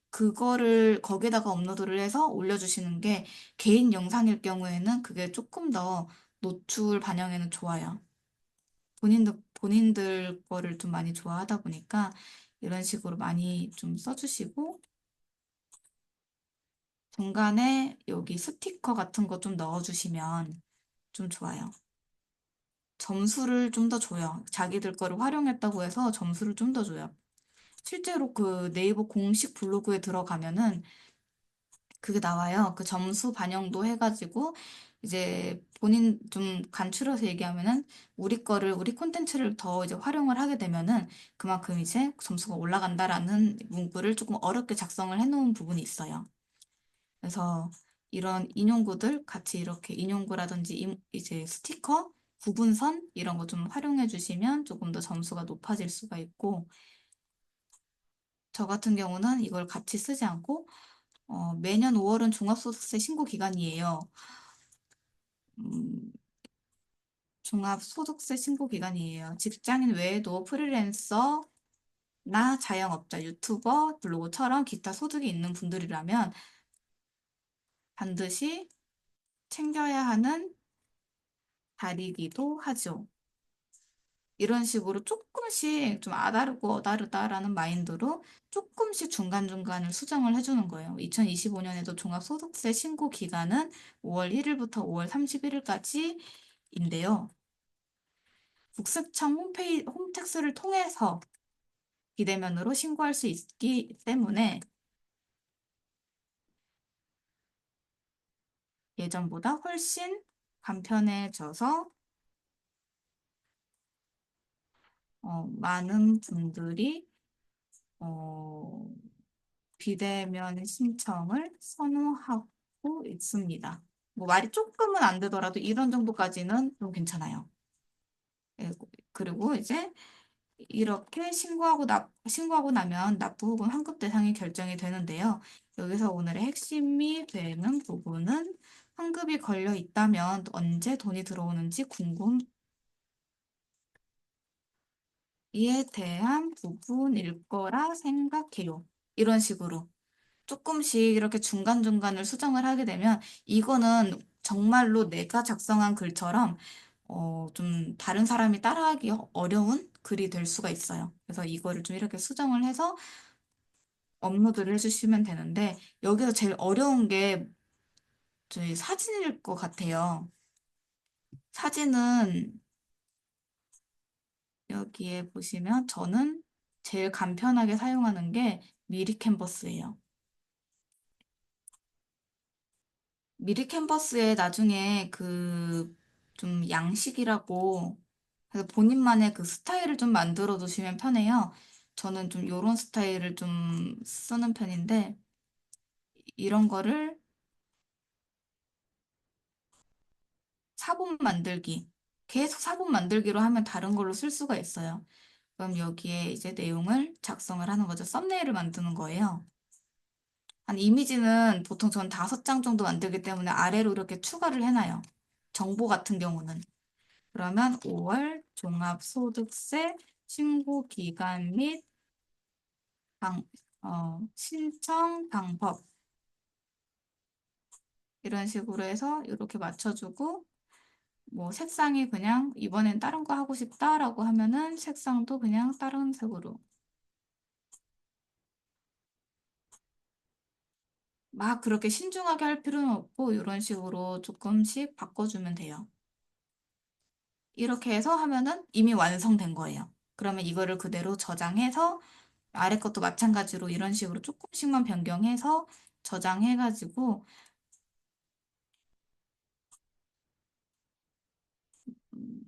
그거를 거기다가 업로드를 해서 올려주시는 게 개인 영상일 경우에는 그게 조금 더 노출 반영에는 좋아요. 본인들 거를 좀 많이 좋아하다 보니까 이런 식으로 많이 좀 써주시고 중간에 여기 스티커 같은 거 좀 넣어주시면 좀 좋아요. 점수를 좀 더 줘요. 자기들 거를 활용했다고 해서 점수를 좀 더 줘요. 실제로 그 네이버 공식 블로그에 들어가면은 그게 나와요. 그 점수 반영도 해가지고 이제 본인 좀 간추려서 얘기하면은 우리 콘텐츠를 더 이제 활용을 하게 되면은 그만큼 이제 점수가 올라간다라는 문구를 조금 어렵게 작성을 해놓은 부분이 있어요. 그래서 이런 인용구들 같이 이렇게 인용구라든지 이제 스티커, 구분선 이런 거 좀 활용해 주시면 조금 더 점수가 높아질 수가 있고 저 같은 경우는 이걸 같이 쓰지 않고 매년 5월은 종합소득세 신고 기간이에요. 음, 종합소득세 신고 기간이에요. 직장인 외에도 프리랜서 나 자영업자, 유튜버, 블로거처럼 기타 소득이 있는 분들이라면 반드시 챙겨야 하는 달이기도 하죠. 이런 식으로 조금씩 좀 아다르고 어다르다라는 마인드로 조금씩 중간중간을 수정을 해주는 거예요. 2025년에도 종합소득세 신고 기간은 5월 1일부터 5월 31일까지인데요. 국세청 홈택스를 통해서 비대면으로 신고할 수 있기 때문에 예전보다 훨씬 간편해져서 많은 분들이 어, 비대면 신청을 선호하고 있습니다. 뭐 말이 조금은 안 되더라도 이런 정도까지는 좀 괜찮아요. 예, 그리고 이제 이렇게 신고하고 나면 납부 혹은 환급 대상이 결정이 되는데요. 여기서 오늘의 핵심이 되는 부분은 환급이 걸려 있다면 언제 돈이 들어오는지 궁금, 이에 대한 부분일 거라 생각해요. 이런 식으로. 조금씩 이렇게 중간중간을 수정을 하게 되면 이거는 정말로 내가 작성한 글처럼 좀 다른 사람이 따라하기 어려운 글이 될 수가 있어요. 그래서 이거를 좀 이렇게 수정을 해서 업로드를 해주시면 되는데 여기서 제일 어려운 게 저희 사진일 것 같아요. 사진은 여기에 보시면 저는 제일 간편하게 사용하는 게 미리 캔버스예요. 미리 캔버스에 나중에 그 좀 양식이라고 그래서 본인만의 그 스타일을 좀 만들어 두시면 편해요. 저는 좀 요런 스타일을 좀 쓰는 편인데 이런 거를 사본 만들기 계속 사본 만들기로 하면 다른 걸로 쓸 수가 있어요. 그럼 여기에 이제 내용을 작성을 하는 거죠. 썸네일을 만드는 거예요. 한 이미지는 보통 전 5장 정도 만들기 때문에 아래로 이렇게 추가를 해놔요. 정보 같은 경우는. 그러면 5월 종합소득세 신고 기간 및 신청 방법 이런 식으로 해서 이렇게 맞춰주고 뭐 색상이 그냥 이번엔 다른 거 하고 싶다라고 하면은 색상도 그냥 다른 색으로 막 그렇게 신중하게 할 필요는 없고 이런 식으로 조금씩 바꿔주면 돼요. 이렇게 해서 하면은 이미 완성된 거예요. 그러면 이거를 그대로 저장해서 아래 것도 마찬가지로 이런 식으로 조금씩만 변경해서 저장해가지고 음,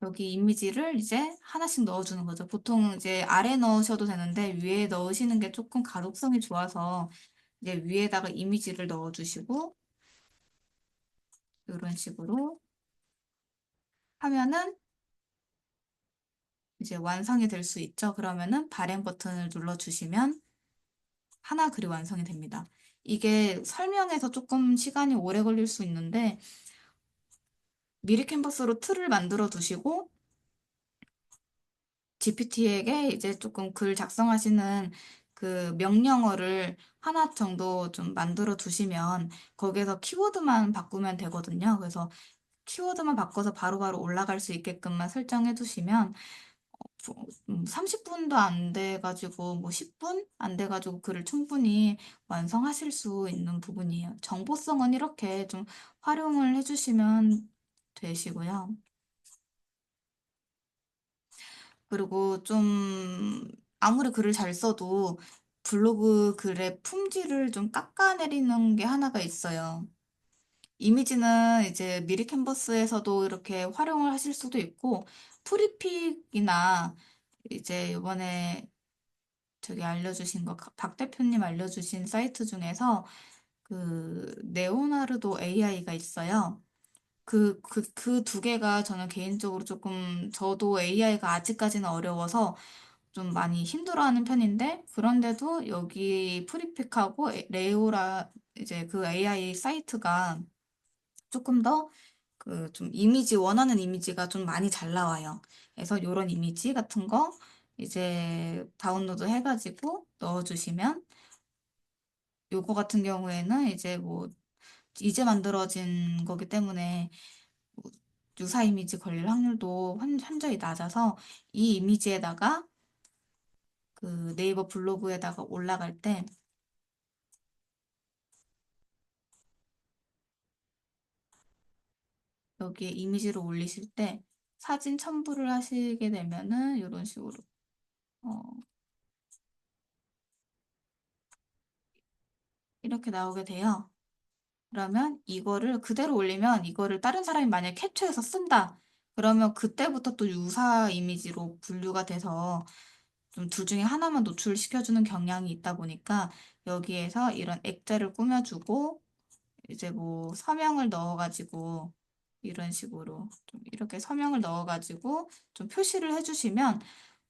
여기 이미지를 이제 하나씩 넣어주는 거죠. 보통 이제 아래 넣으셔도 되는데 위에 넣으시는 게 조금 가독성이 좋아서 이제 위에다가 이미지를 넣어주시고 이런 식으로 하면은 이제 완성이 될 수 있죠. 그러면은 발행 버튼을 눌러주시면 하나 글이 완성이 됩니다. 이게 설명해서 조금 시간이 오래 걸릴 수 있는데 미리 캔버스로 틀을 만들어 두시고 GPT에게 이제 조금 글 작성하시는 그 명령어를 하나 정도 좀 만들어 두시면 거기에서 키워드만 바꾸면 되거든요. 그래서 키워드만 바꿔서 바로바로 올라갈 수 있게끔만 설정해 두시면 30분도 안 돼가지고 뭐 10분 안 돼가지고 글을 충분히 완성하실 수 있는 부분이에요. 정보성은 이렇게 좀 활용을 해주시면 되시고요. 그리고 좀 아무리 글을 잘 써도 블로그 글의 품질을 좀 깎아내리는 게 하나가 있어요. 이미지는 이제 미리 캔버스에서도 이렇게 활용을 하실 수도 있고 프리픽이나 이제 이번에 저기 알려주신 거, 박 대표님 알려주신 사이트 중에서 그 네오나르도 AI가 있어요. 그 두 개가 저는 개인적으로 조금, 저도 AI가 아직까지는 어려워서 좀 많이 힘들어하는 편인데, 그런데도 여기 프리픽하고 레오라, 이제 그 AI 사이트가 조금 더 그 좀 이미지, 원하는 이미지가 좀 많이 잘 나와요. 그래서 이런 이미지 같은 거 이제 다운로드 해가지고 넣어주시면 요거 같은 경우에는 이제 뭐 이제 만들어진 거기 때문에 뭐 유사 이미지 걸릴 확률도 현저히 낮아서 이 이미지에다가 그 네이버 블로그에다가 올라갈 때 여기에 이미지를 올리실 때 사진 첨부를 하시게 되면은 이런 식으로 어, 이렇게 나오게 돼요. 그러면 이거를 그대로 올리면 이거를 다른 사람이 만약에 캡처해서 쓴다. 그러면 그때부터 또 유사 이미지로 분류가 돼서 좀 둘 중에 하나만 노출시켜주는 경향이 있다 보니까 여기에서 이런 액자를 꾸며주고 이제 뭐 서명을 넣어가지고 이런 식으로 좀 이렇게 서명을 넣어가지고 좀 표시를 해주시면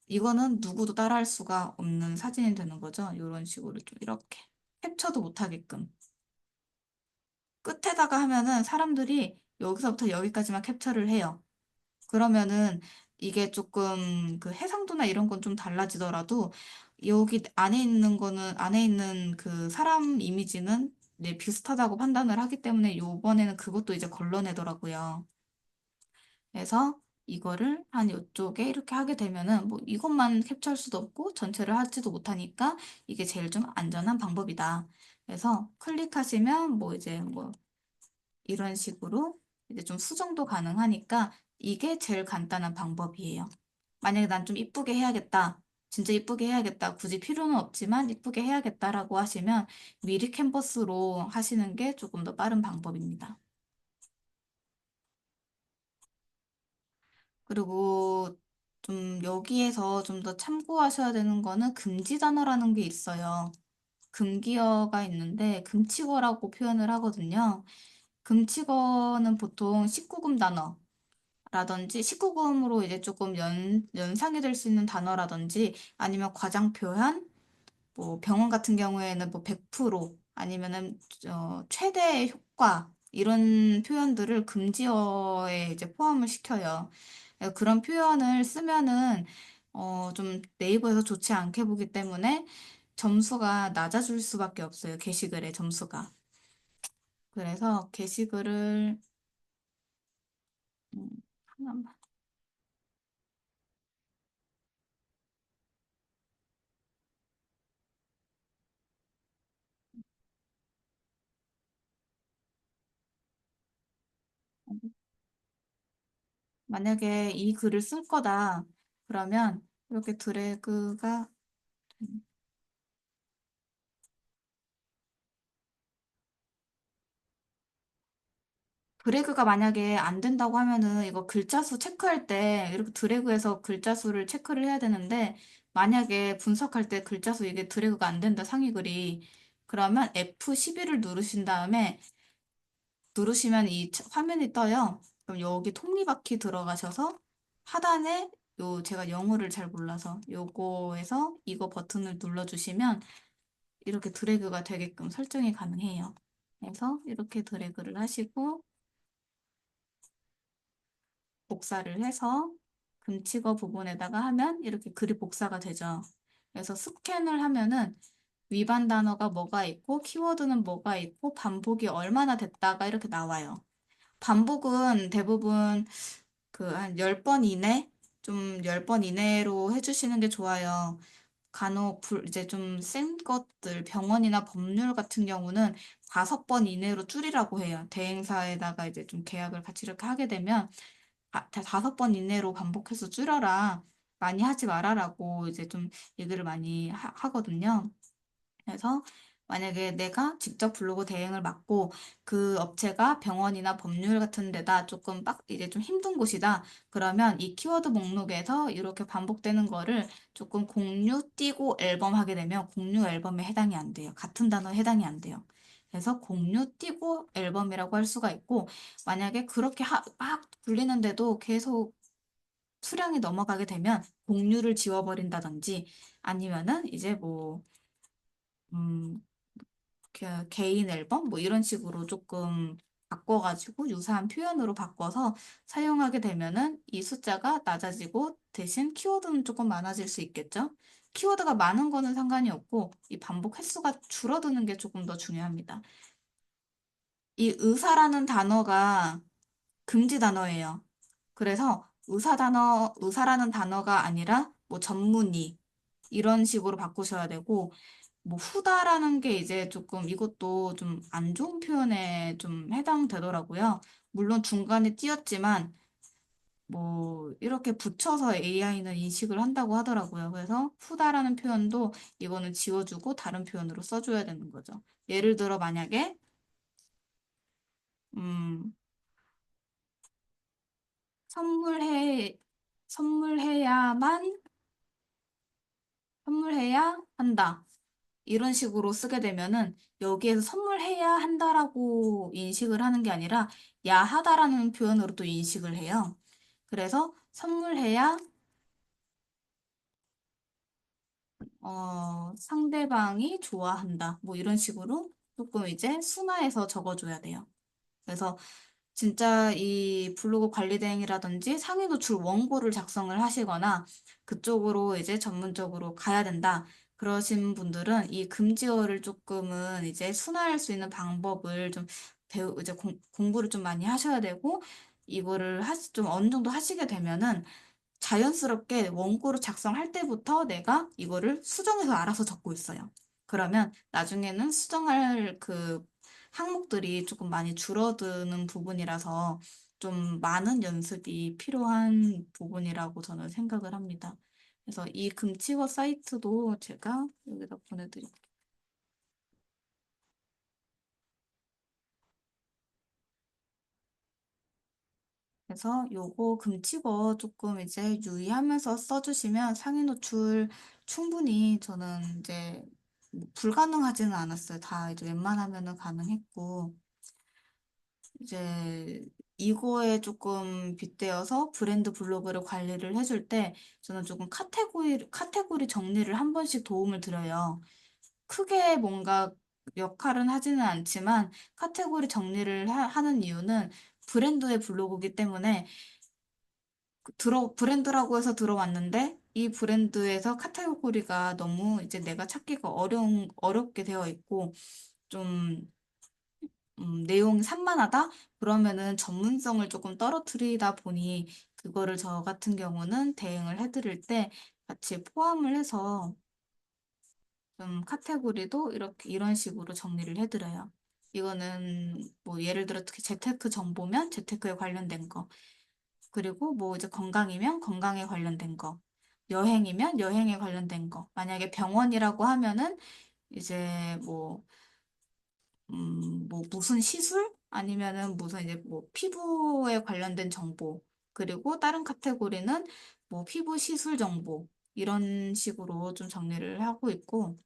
이거는 누구도 따라할 수가 없는 사진이 되는 거죠. 이런 식으로 좀 이렇게 캡처도 못하게끔. 끝에다가 하면은 사람들이 여기서부터 여기까지만 캡처를 해요. 그러면은 이게 조금 그 해상도나 이런 건 좀 달라지더라도 여기 안에 있는 그 사람 이미지는 네, 비슷하다고 판단을 하기 때문에 요번에는 그것도 이제 걸러내더라고요. 그래서 이거를 한 이쪽에 이렇게 하게 되면은 뭐 이것만 캡처할 수도 없고 전체를 하지도 못하니까 이게 제일 좀 안전한 방법이다. 그래서 클릭하시면 뭐 이제 뭐 이런 식으로 이제 좀 수정도 가능하니까 이게 제일 간단한 방법이에요. 만약에 난 좀 이쁘게 해야겠다. 진짜 이쁘게 해야겠다. 굳이 필요는 없지만 이쁘게 해야겠다라고 하시면 미리 캔버스로 하시는 게 조금 더 빠른 방법입니다. 그리고 좀 여기에서 좀 더 참고하셔야 되는 거는 금지 단어라는 게 있어요. 금기어가 있는데 금치어라고 표현을 하거든요. 금치어는 보통 19금 단어 라든지 19금으로 이제 조금 연상이 될 수 있는 단어라든지 아니면 과장 표현, 뭐 병원 같은 경우에는 뭐 100% 아니면은 최대 효과 이런 표현들을 금지어에 이제 포함을 시켜요. 그런 표현을 쓰면은 좀 네이버에서 좋지 않게 보기 때문에 점수가 낮아질 수밖에 없어요. 게시글의 점수가. 그래서 게시글을 하나만 만약에 이 글을 쓸 거다. 그러면 이렇게 드래그가 드래그가 만약에 안 된다고 하면은 이거 글자 수 체크할 때 이렇게 드래그해서 글자 수를 체크를 해야 되는데 만약에 분석할 때 글자 수 이게 드래그가 안 된다 상위 글이 그러면 F11을 누르신 다음에 누르시면 이 화면이 떠요. 그럼 여기 톱니바퀴 들어가셔서 하단에 요 제가 영어를 잘 몰라서 요거에서 이거 버튼을 눌러주시면 이렇게 드래그가 되게끔 설정이 가능해요. 그래서 이렇게 드래그를 하시고 복사를 해서 금치거 부분에다가 하면 이렇게 글이 복사가 되죠. 그래서 스캔을 하면은 위반 단어가 뭐가 있고 키워드는 뭐가 있고 반복이 얼마나 됐다가 이렇게 나와요. 반복은 대부분 그 한 10번 이내? 좀 10번 이내로 해주시는 게 좋아요. 간혹 이제 좀 센 것들, 병원이나 법률 같은 경우는 5번 이내로 줄이라고 해요. 대행사에다가 이제 좀 계약을 같이 이렇게 하게 되면 5번 이내로 반복해서 줄여라. 많이 하지 말아라고 이제 좀 얘기를 많이 하거든요. 그래서 만약에 내가 직접 블로그 대행을 맡고 그 업체가 병원이나 법률 같은 데다 조금 이제 좀 힘든 곳이다. 그러면 이 키워드 목록에서 이렇게 반복되는 거를 조금 공유 띄고 앨범 하게 되면 공유 앨범에 해당이 안 돼요. 같은 단어에 해당이 안 돼요. 그래서 공유 띄고 앨범이라고 할 수가 있고 만약에 그렇게 막 굴리는데도 계속 수량이 넘어가게 되면 공유를 지워버린다든지 아니면은 이제 뭐 음, 개인 앨범 뭐 이런 식으로 조금 바꿔가지고 유사한 표현으로 바꿔서 사용하게 되면은 이 숫자가 낮아지고 대신 키워드는 조금 많아질 수 있겠죠? 키워드가 많은 거는 상관이 없고, 이 반복 횟수가 줄어드는 게 조금 더 중요합니다. 이 의사라는 단어가 금지 단어예요. 그래서 의사라는 단어가 아니라 뭐 전문의, 이런 식으로 바꾸셔야 되고, 뭐 후다라는 게 이제 조금 이것도 좀 안 좋은 표현에 좀 해당되더라고요. 물론 중간에 띄었지만, 뭐 이렇게 붙여서 AI는 인식을 한다고 하더라고요. 그래서 후다라는 표현도 이거는 지워주고 다른 표현으로 써줘야 되는 거죠. 예를 들어 만약에 음, 선물해 선물해야만 선물해야 한다. 이런 식으로 쓰게 되면은 여기에서 선물해야 한다라고 인식을 하는 게 아니라 야하다라는 표현으로 또 인식을 해요. 그래서 선물해야 상대방이 좋아한다. 뭐 이런 식으로 조금 이제 순화해서 적어줘야 돼요. 그래서 진짜 이 블로그 관리 대행이라든지 상위 노출 원고를 작성을 하시거나 그쪽으로 이제 전문적으로 가야 된다. 그러신 분들은 이 금지어를 조금은 이제 순화할 수 있는 방법을 좀 이제 공부를 좀 많이 하셔야 되고 이거를 좀 어느 정도 하시게 되면은 자연스럽게 원고를 작성할 때부터 내가 이거를 수정해서 알아서 적고 있어요. 그러면 나중에는 수정할 그 항목들이 조금 많이 줄어드는 부분이라서 좀 많은 연습이 필요한 부분이라고 저는 생각을 합니다. 그래서 이 금치워 사이트도 제가 여기다 보내드릴게요. 그래서 요거 금치고 조금 이제 유의하면서 써주시면 상위 노출 충분히 저는 이제 뭐 불가능하지는 않았어요. 다 이제 웬만하면은 가능했고 이제 이거에 조금 빗대어서 브랜드 블로그를 관리를 해줄 때 저는 조금 카테고리 정리를 한 번씩 도움을 드려요. 크게 뭔가 역할은 하지는 않지만 카테고리 정리를 하는 이유는 브랜드의 블로그이기 때문에 브랜드라고 해서 들어왔는데 이 브랜드에서 카테고리가 너무 이제 내가 찾기가 어렵게 되어 있고 좀 내용이 산만하다? 그러면은 전문성을 조금 떨어뜨리다 보니 그거를 저 같은 경우는 대응을 해드릴 때 같이 포함을 해서 좀 카테고리도 이렇게 이런 식으로 정리를 해드려요. 이거는 뭐 예를 들어 특히 재테크 정보면 재테크에 관련된 거, 그리고 뭐 이제 건강이면 건강에 관련된 거, 여행이면 여행에 관련된 거. 만약에 병원이라고 하면은 이제 뭐 무슨 시술? 아니면은 무슨 이제 뭐 피부에 관련된 정보. 그리고 다른 카테고리는 뭐 피부 시술 정보. 이런 식으로 좀 정리를 하고 있고,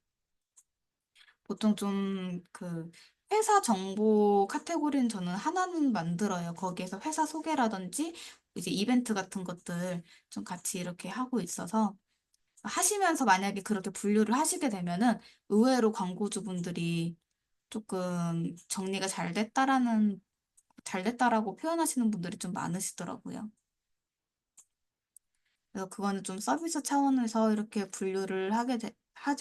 보통 좀 그 회사 정보 카테고리는 저는 하나는 만들어요. 거기에서 회사 소개라든지 이제 이벤트 같은 것들 좀 같이 이렇게 하고 있어서 하시면서 만약에 그렇게 분류를 하시게 되면은 의외로 광고주분들이 조금 정리가 잘 됐다라고 표현하시는 분들이 좀 많으시더라고요. 그래서 그거는 좀 서비스 차원에서 이렇게 분류를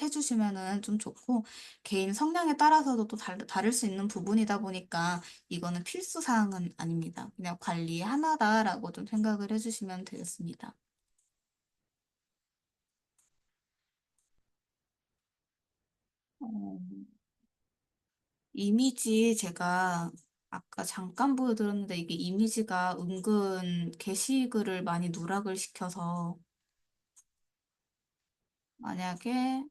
해주시면은 좀 좋고, 개인 성향에 따라서도 또 다를 수 있는 부분이다 보니까 이거는 필수 사항은 아닙니다. 그냥 관리 하나다라고 좀 생각을 해주시면 되겠습니다. 어, 이미지 제가 아까 잠깐 보여드렸는데 이게 이미지가 은근 게시글을 많이 누락을 시켜서 만약에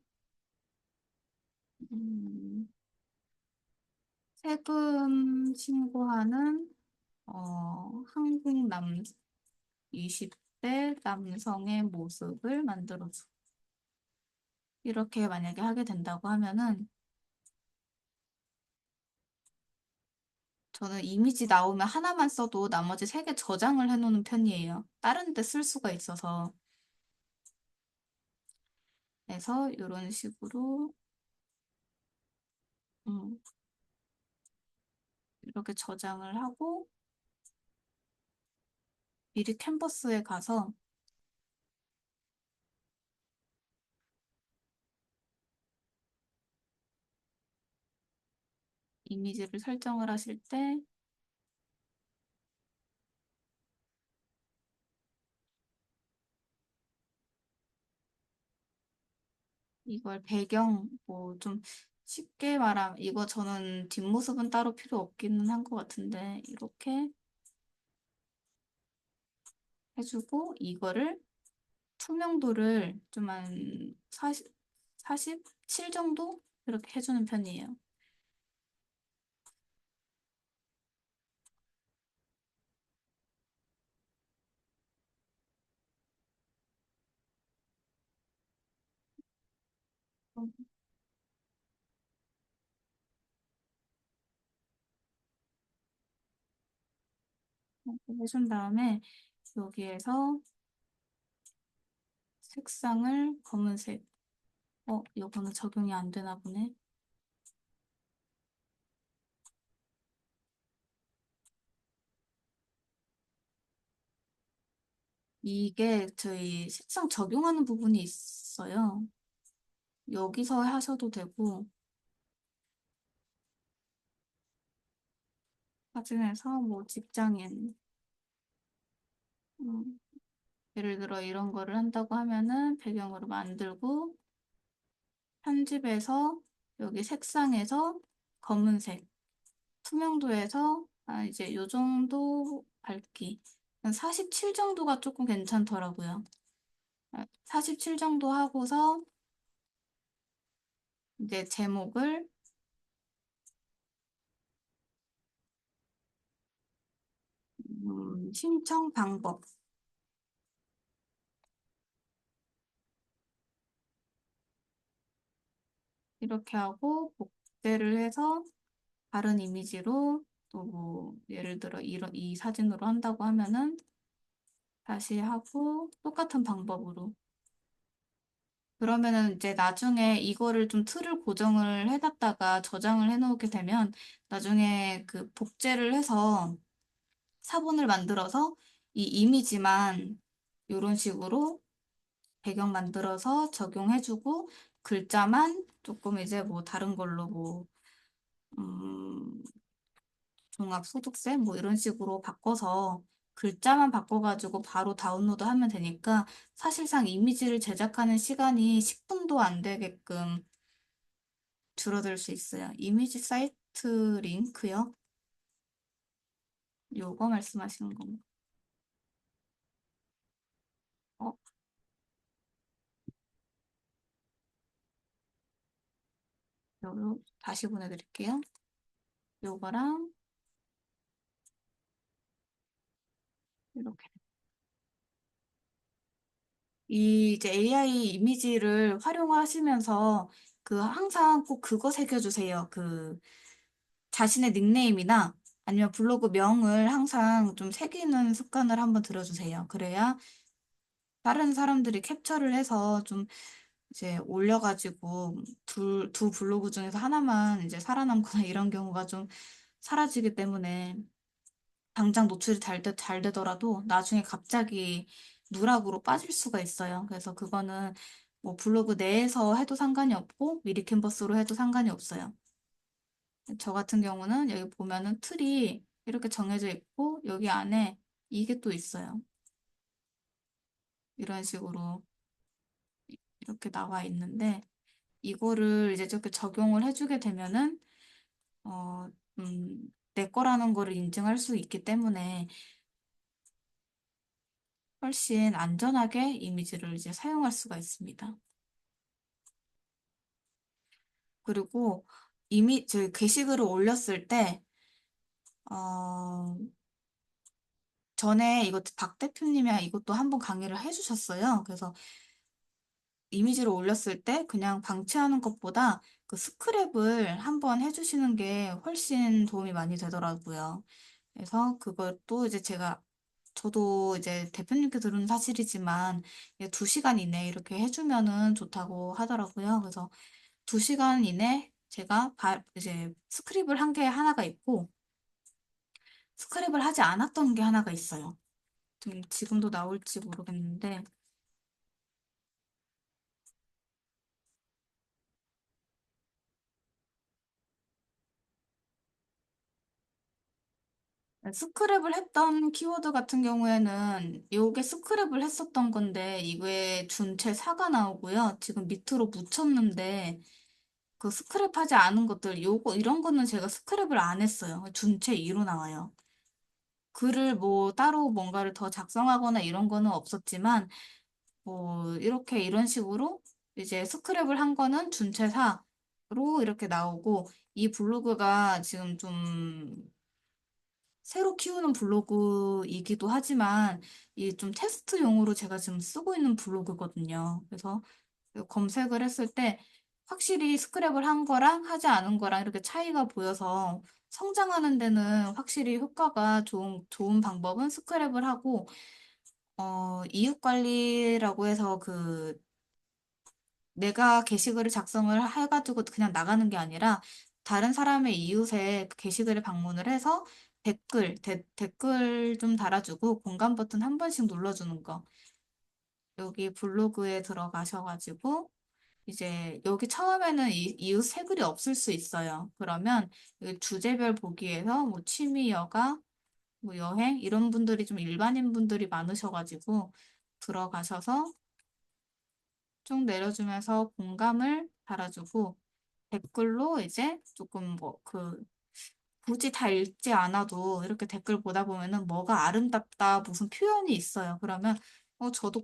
음, 세금 신고하는 한국 20대 남성의 모습을 만들어줘. 이렇게 만약에 하게 된다고 하면은 저는 이미지 나오면 하나만 써도 나머지 세 개 저장을 해놓는 편이에요. 다른 데 쓸 수가 있어서. 그래서 이런 식으로 음, 이렇게 저장을 하고 미리 캔버스에 가서 이미지를 설정을 하실 때 이걸 배경 뭐 좀 쉽게 말하면 이거 저는 뒷모습은 따로 필요 없기는 한 것 같은데 이렇게 해주고 이거를 투명도를 좀 한 47 정도 이렇게 해주는 편이에요. 이렇게 해준 다음에 여기에서 색상을 검은색. 요거는 적용이 안 되나 보네. 이게 저희 색상 적용하는 부분이 있어요. 여기서 하셔도 되고, 사진에서 뭐 직장인, 음, 예를 들어 이런 거를 한다고 하면은 배경으로 만들고, 편집해서 여기 색상에서 검은색, 투명도에서 이제 요 정도 밝기. 47 정도가 조금 괜찮더라고요. 47 정도 하고서 이제 제목을 신청 방법 이렇게 하고 복제를 해서 다른 이미지로 또 뭐 예를 들어 이런 이 사진으로 한다고 하면은 다시 하고 똑같은 방법으로 그러면은 이제 나중에 이거를 좀 틀을 고정을 해놨다가 저장을 해놓게 되면 나중에 그 복제를 해서 사본을 만들어서 이 이미지만 이런 식으로 배경 만들어서 적용해주고 글자만 조금 이제 뭐 다른 걸로 뭐 음, 종합소득세 뭐 이런 식으로 바꿔서 글자만 바꿔가지고 바로 다운로드 하면 되니까 사실상 이미지를 제작하는 시간이 10분도 안 되게끔 줄어들 수 있어요. 이미지 사이트 링크요? 요거 말씀하시는 건가? 어, 요거 다시 보내드릴게요. 요거랑 이렇게. 이 이제 AI 이미지를 활용하시면서 그 항상 꼭 그거 새겨주세요. 그 자신의 닉네임이나 아니면 블로그 명을 항상 좀 새기는 습관을 한번 들여주세요. 그래야 다른 사람들이 캡처를 해서 좀 이제 올려가지고 두 블로그 중에서 하나만 이제 살아남거나 이런 경우가 좀 사라지기 때문에 당장 노출이 잘 되더라도 나중에 갑자기 누락으로 빠질 수가 있어요. 그래서 그거는 뭐 블로그 내에서 해도 상관이 없고 미리 캔버스로 해도 상관이 없어요. 저 같은 경우는 여기 보면은 틀이 이렇게 정해져 있고 여기 안에 이게 또 있어요. 이런 식으로 이렇게 나와 있는데 이거를 이제 저렇게 적용을 해주게 되면은 어, 내 거라는 거를 인증할 수 있기 때문에 훨씬 안전하게 이미지를 이제 사용할 수가 있습니다. 그리고 이미 저희 게시글을 올렸을 때 어, 전에 이거 박 대표님이 이것도 한번 강의를 해주셨어요. 그래서 이미지를 올렸을 때 그냥 방치하는 것보다 그 스크랩을 한번 해주시는 게 훨씬 도움이 많이 되더라고요. 그래서 그것도 이제 저도 이제 대표님께 들은 사실이지만 2시간 이내에 이렇게 해주면은 좋다고 하더라고요. 그래서 2시간 이내 제가 이제 스크립을 한 게 하나가 있고 스크립을 하지 않았던 게 하나가 있어요. 지금도 나올지 모르겠는데 스크랩을 했던 키워드 같은 경우에는 요게 스크랩을 했었던 건데 이게 준체 4가 나오고요. 지금 밑으로 묻혔는데 그 스크랩하지 않은 것들 요거 이런 거는 제가 스크랩을 안 했어요. 준체 2로 나와요. 글을 뭐 따로 뭔가를 더 작성하거나 이런 거는 없었지만 뭐 이렇게 이런 식으로 이제 스크랩을 한 거는 준체 4로 이렇게 나오고 이 블로그가 지금 좀 새로 키우는 블로그이기도 하지만 이 좀 테스트용으로 제가 지금 쓰고 있는 블로그거든요. 그래서 검색을 했을 때 확실히 스크랩을 한 거랑 하지 않은 거랑 이렇게 차이가 보여서 성장하는 데는 확실히 효과가 좋은 방법은 스크랩을 하고, 이웃 관리라고 해서 내가 게시글을 작성을 해가지고 그냥 나가는 게 아니라 다른 사람의 이웃의 그 게시글에 방문을 해서 댓글 좀 달아주고 공감 버튼 한 번씩 눌러주는 거. 여기 블로그에 들어가셔가지고 이제 여기 처음에는 이웃 새 글이 없을 수 있어요. 그러면 여기 주제별 보기에서 뭐 취미, 여가, 뭐 여행 이런 분들이 좀 일반인 분들이 많으셔가지고 들어가셔서 쭉 내려주면서 공감을 달아주고 댓글로 이제 조금 굳이 다 읽지 않아도 이렇게 댓글 보다 보면은 뭐가 아름답다 무슨 표현이 있어요. 그러면 저도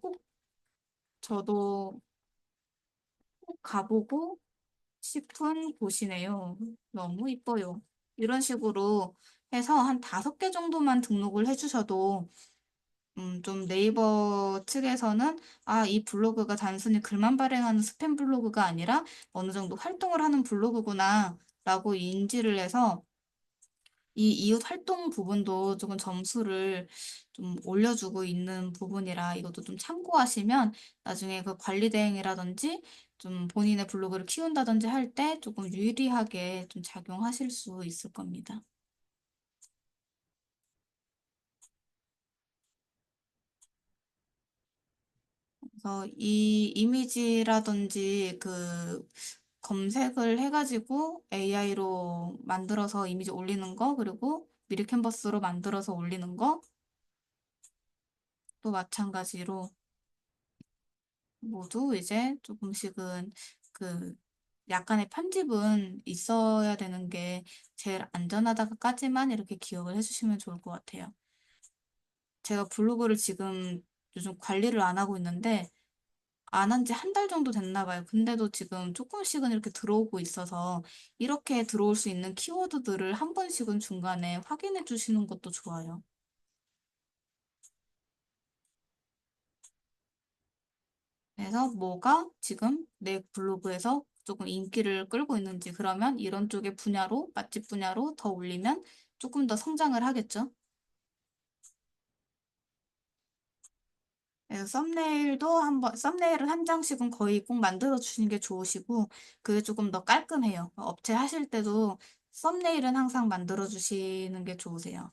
꼭 가보고 싶은 곳이네요. 너무 이뻐요. 이런 식으로 해서 한 5개 정도만 등록을 해주셔도 좀 네이버 측에서는 이 블로그가 단순히 글만 발행하는 스팸 블로그가 아니라 어느 정도 활동을 하는 블로그구나 라고 인지를 해서 이 이웃 활동 부분도 조금 점수를 좀 올려주고 있는 부분이라 이것도 좀 참고하시면 나중에 그 관리 대행이라든지 좀 본인의 블로그를 키운다든지 할 때 조금 유리하게 좀 작용하실 수 있을 겁니다. 그래서 이 이미지라든지 검색을 해가지고 AI로 만들어서 이미지 올리는 거, 그리고 미리 캔버스로 만들어서 올리는 거, 또 마찬가지로 모두 이제 조금씩은 그 약간의 편집은 있어야 되는 게 제일 안전하다까지만 이렇게 기억을 해주시면 좋을 것 같아요. 제가 블로그를 지금 요즘 관리를 안 하고 있는데 안 한 지 한 달 정도 됐나 봐요. 근데도 지금 조금씩은 이렇게 들어오고 있어서 이렇게 들어올 수 있는 키워드들을 한 번씩은 중간에 확인해 주시는 것도 좋아요. 그래서 뭐가 지금 내 블로그에서 조금 인기를 끌고 있는지 그러면 이런 쪽의 분야로, 맛집 분야로 더 올리면 조금 더 성장을 하겠죠. 그래서 썸네일은 한 장씩은 거의 꼭 만들어 주시는 게 좋으시고, 그게 조금 더 깔끔해요. 업체 하실 때도 썸네일은 항상 만들어 주시는 게 좋으세요.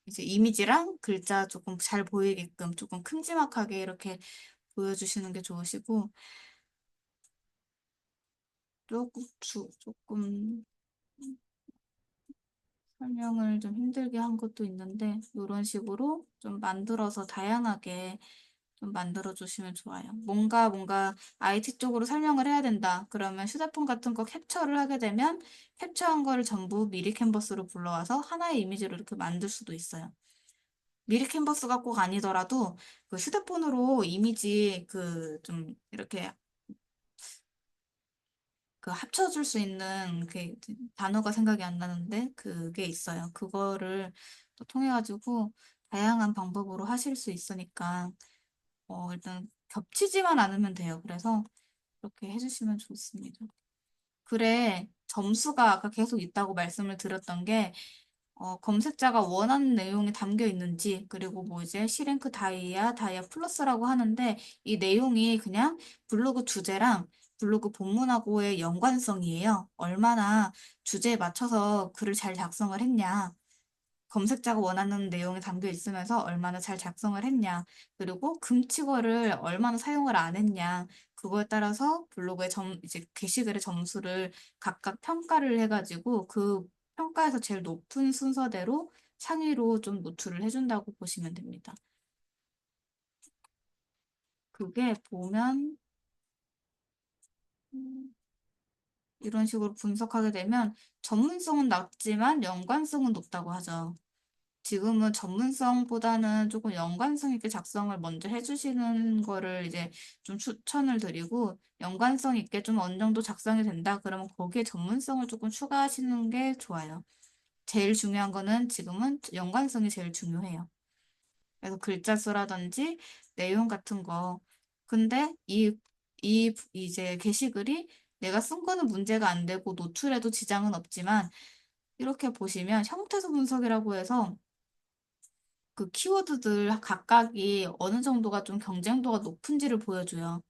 이제 이미지랑 글자 조금 잘 보이게끔 조금 큼지막하게 이렇게 보여주시는 게 좋으시고, 조금 설명을 좀 힘들게 한 것도 있는데, 이런 식으로 좀 만들어서 다양하게 좀 만들어 주시면 좋아요. 뭔가 IT 쪽으로 설명을 해야 된다. 그러면 휴대폰 같은 거 캡처를 하게 되면 캡처한 거를 전부 미리 캔버스로 불러와서 하나의 이미지로 이렇게 만들 수도 있어요. 미리 캔버스가 꼭 아니더라도 그 휴대폰으로 이미지 좀 이렇게 합쳐줄 수 있는 단어가 생각이 안 나는데 그게 있어요. 그거를 또 통해 가지고 다양한 방법으로 하실 수 있으니까 일단 겹치지만 않으면 돼요. 그래서 이렇게 해주시면 좋습니다. 글에 점수가 아까 계속 있다고 말씀을 드렸던 게 검색자가 원하는 내용이 담겨 있는지, 그리고 뭐 이제 C랭크 다이아, 다이아 플러스라고 하는데, 이 내용이 그냥 블로그 주제랑 블로그 본문하고의 연관성이에요. 얼마나 주제에 맞춰서 글을 잘 작성을 했냐. 검색자가 원하는 내용이 담겨 있으면서 얼마나 잘 작성을 했냐, 그리고 금치어를 얼마나 사용을 안 했냐, 그거에 따라서 이제 게시글의 점수를 각각 평가를 해가지고 그 평가에서 제일 높은 순서대로 상위로 좀 노출을 해준다고 보시면 됩니다. 그게 보면 음, 이런 식으로 분석하게 되면 전문성은 낮지만 연관성은 높다고 하죠. 지금은 전문성보다는 조금 연관성 있게 작성을 먼저 해주시는 거를 이제 좀 추천을 드리고, 연관성 있게 좀 어느 정도 작성이 된다 그러면 거기에 전문성을 조금 추가하시는 게 좋아요. 제일 중요한 거는 지금은 연관성이 제일 중요해요. 그래서 글자 수라든지 내용 같은 거. 근데 이제 게시글이 내가 쓴 거는 문제가 안 되고 노출에도 지장은 없지만, 이렇게 보시면 형태소 분석이라고 해서 그 키워드들 각각이 어느 정도가 좀 경쟁도가 높은지를 보여줘요.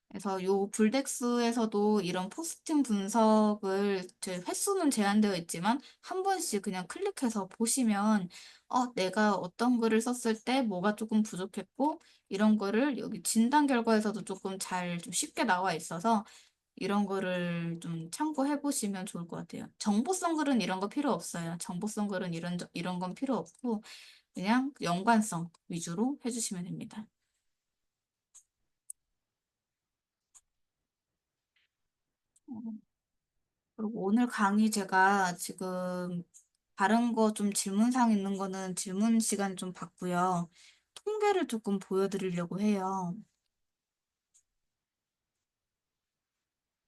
그래서 요 불덱스에서도 이런 포스팅 분석을 제 횟수는 제한되어 있지만 한 번씩 그냥 클릭해서 보시면 내가 어떤 글을 썼을 때 뭐가 조금 부족했고 이런 거를 여기 진단 결과에서도 조금 잘 좀 쉽게 나와 있어서 이런 거를 좀 참고해 보시면 좋을 것 같아요. 정보성 글은 이런 거 필요 없어요. 정보성 글은 이런 건 필요 없고 그냥 연관성 위주로 해주시면 됩니다. 그리고 오늘 강의 제가 지금 다른 거 좀 질문사항 있는 거는 질문 시간 좀 받고요. 통계를 조금 보여드리려고 해요.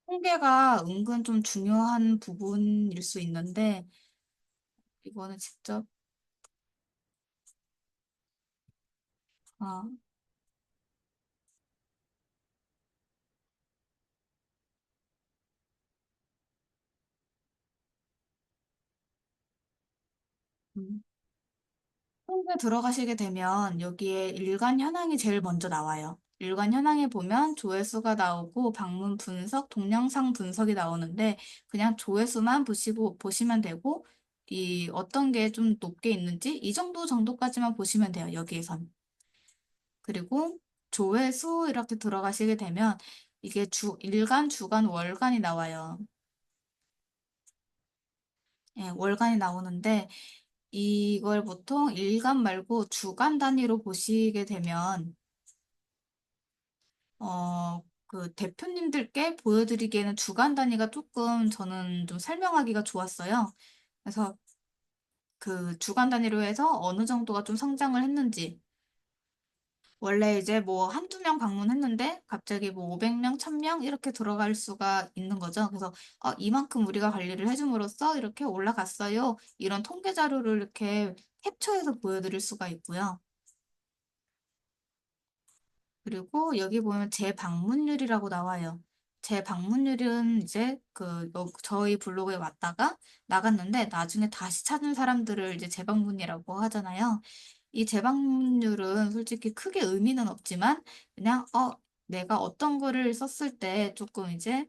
통계가 은근 좀 중요한 부분일 수 있는데, 이거는 직접, 아, 음. 통계 들어가시게 되면 여기에 일간 현황이 제일 먼저 나와요. 일간 현황에 보면 조회수가 나오고 방문 분석, 동영상 분석이 나오는데 그냥 조회수만 보시면 되고 이 어떤 게 좀 높게 있는지 이 정도까지만 보시면 돼요. 여기에선. 그리고 조회수 이렇게 들어가시게 되면 이게 일간, 주간, 월간이 나와요. 예, 월간이 나오는데 이걸 보통 일간 말고 주간 단위로 보시게 되면 그 대표님들께 보여드리기에는 주간 단위가 조금 저는 좀 설명하기가 좋았어요. 그래서 그 주간 단위로 해서 어느 정도가 좀 성장을 했는지, 원래 이제 뭐 한두 명 방문했는데 갑자기 뭐 500명, 1000명 이렇게 들어갈 수가 있는 거죠. 그래서 이만큼 우리가 관리를 해줌으로써 이렇게 올라갔어요. 이런 통계 자료를 이렇게 캡처해서 보여드릴 수가 있고요. 그리고 여기 보면 재방문율이라고 나와요. 재방문율은 이제 저희 블로그에 왔다가 나갔는데 나중에 다시 찾는 사람들을 이제 재방문이라고 하잖아요. 이 재방문율은 솔직히 크게 의미는 없지만 그냥 내가 어떤 글을 썼을 때 조금 이제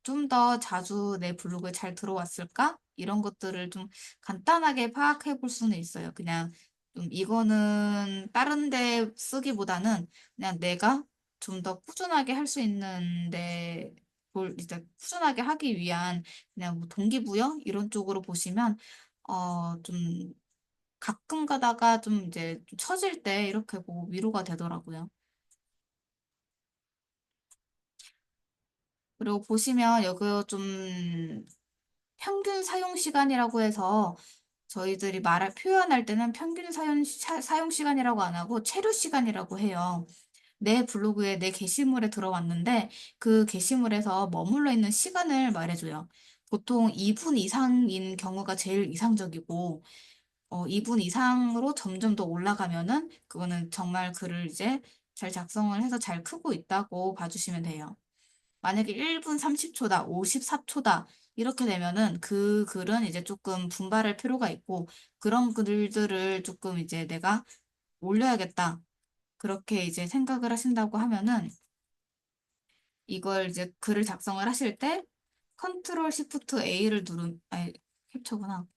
좀 더 자주 내 블로그에 잘 들어왔을까? 이런 것들을 좀 간단하게 파악해 볼 수는 있어요. 그냥 좀 이거는 다른 데 쓰기보다는 그냥 내가 좀 더 꾸준하게 할 수 있는데 이제 꾸준하게 하기 위한 그냥 뭐 동기부여 이런 쪽으로 보시면 좀 가끔 가다가 좀 이제 좀 처질 때 이렇게 뭐 위로가 되더라고요. 그리고 보시면 여기 좀 평균 사용 시간이라고 해서 저희들이 표현할 때는 평균 사용 시간이라고 안 하고 체류 시간이라고 해요. 내 블로그에 내 게시물에 들어왔는데 그 게시물에서 머물러 있는 시간을 말해줘요. 보통 2분 이상인 경우가 제일 이상적이고 2분 이상으로 점점 더 올라가면은 그거는 정말 글을 이제 잘 작성을 해서 잘 크고 있다고 봐주시면 돼요. 만약에 1분 30초다, 54초다, 이렇게 되면은 그 글은 이제 조금 분발할 필요가 있고, 그런 글들을 조금 이제 내가 올려야겠다. 그렇게 이제 생각을 하신다고 하면은, 이걸 이제 글을 작성을 하실 때, 컨트롤 시프트 A를 아니, 캡처구나.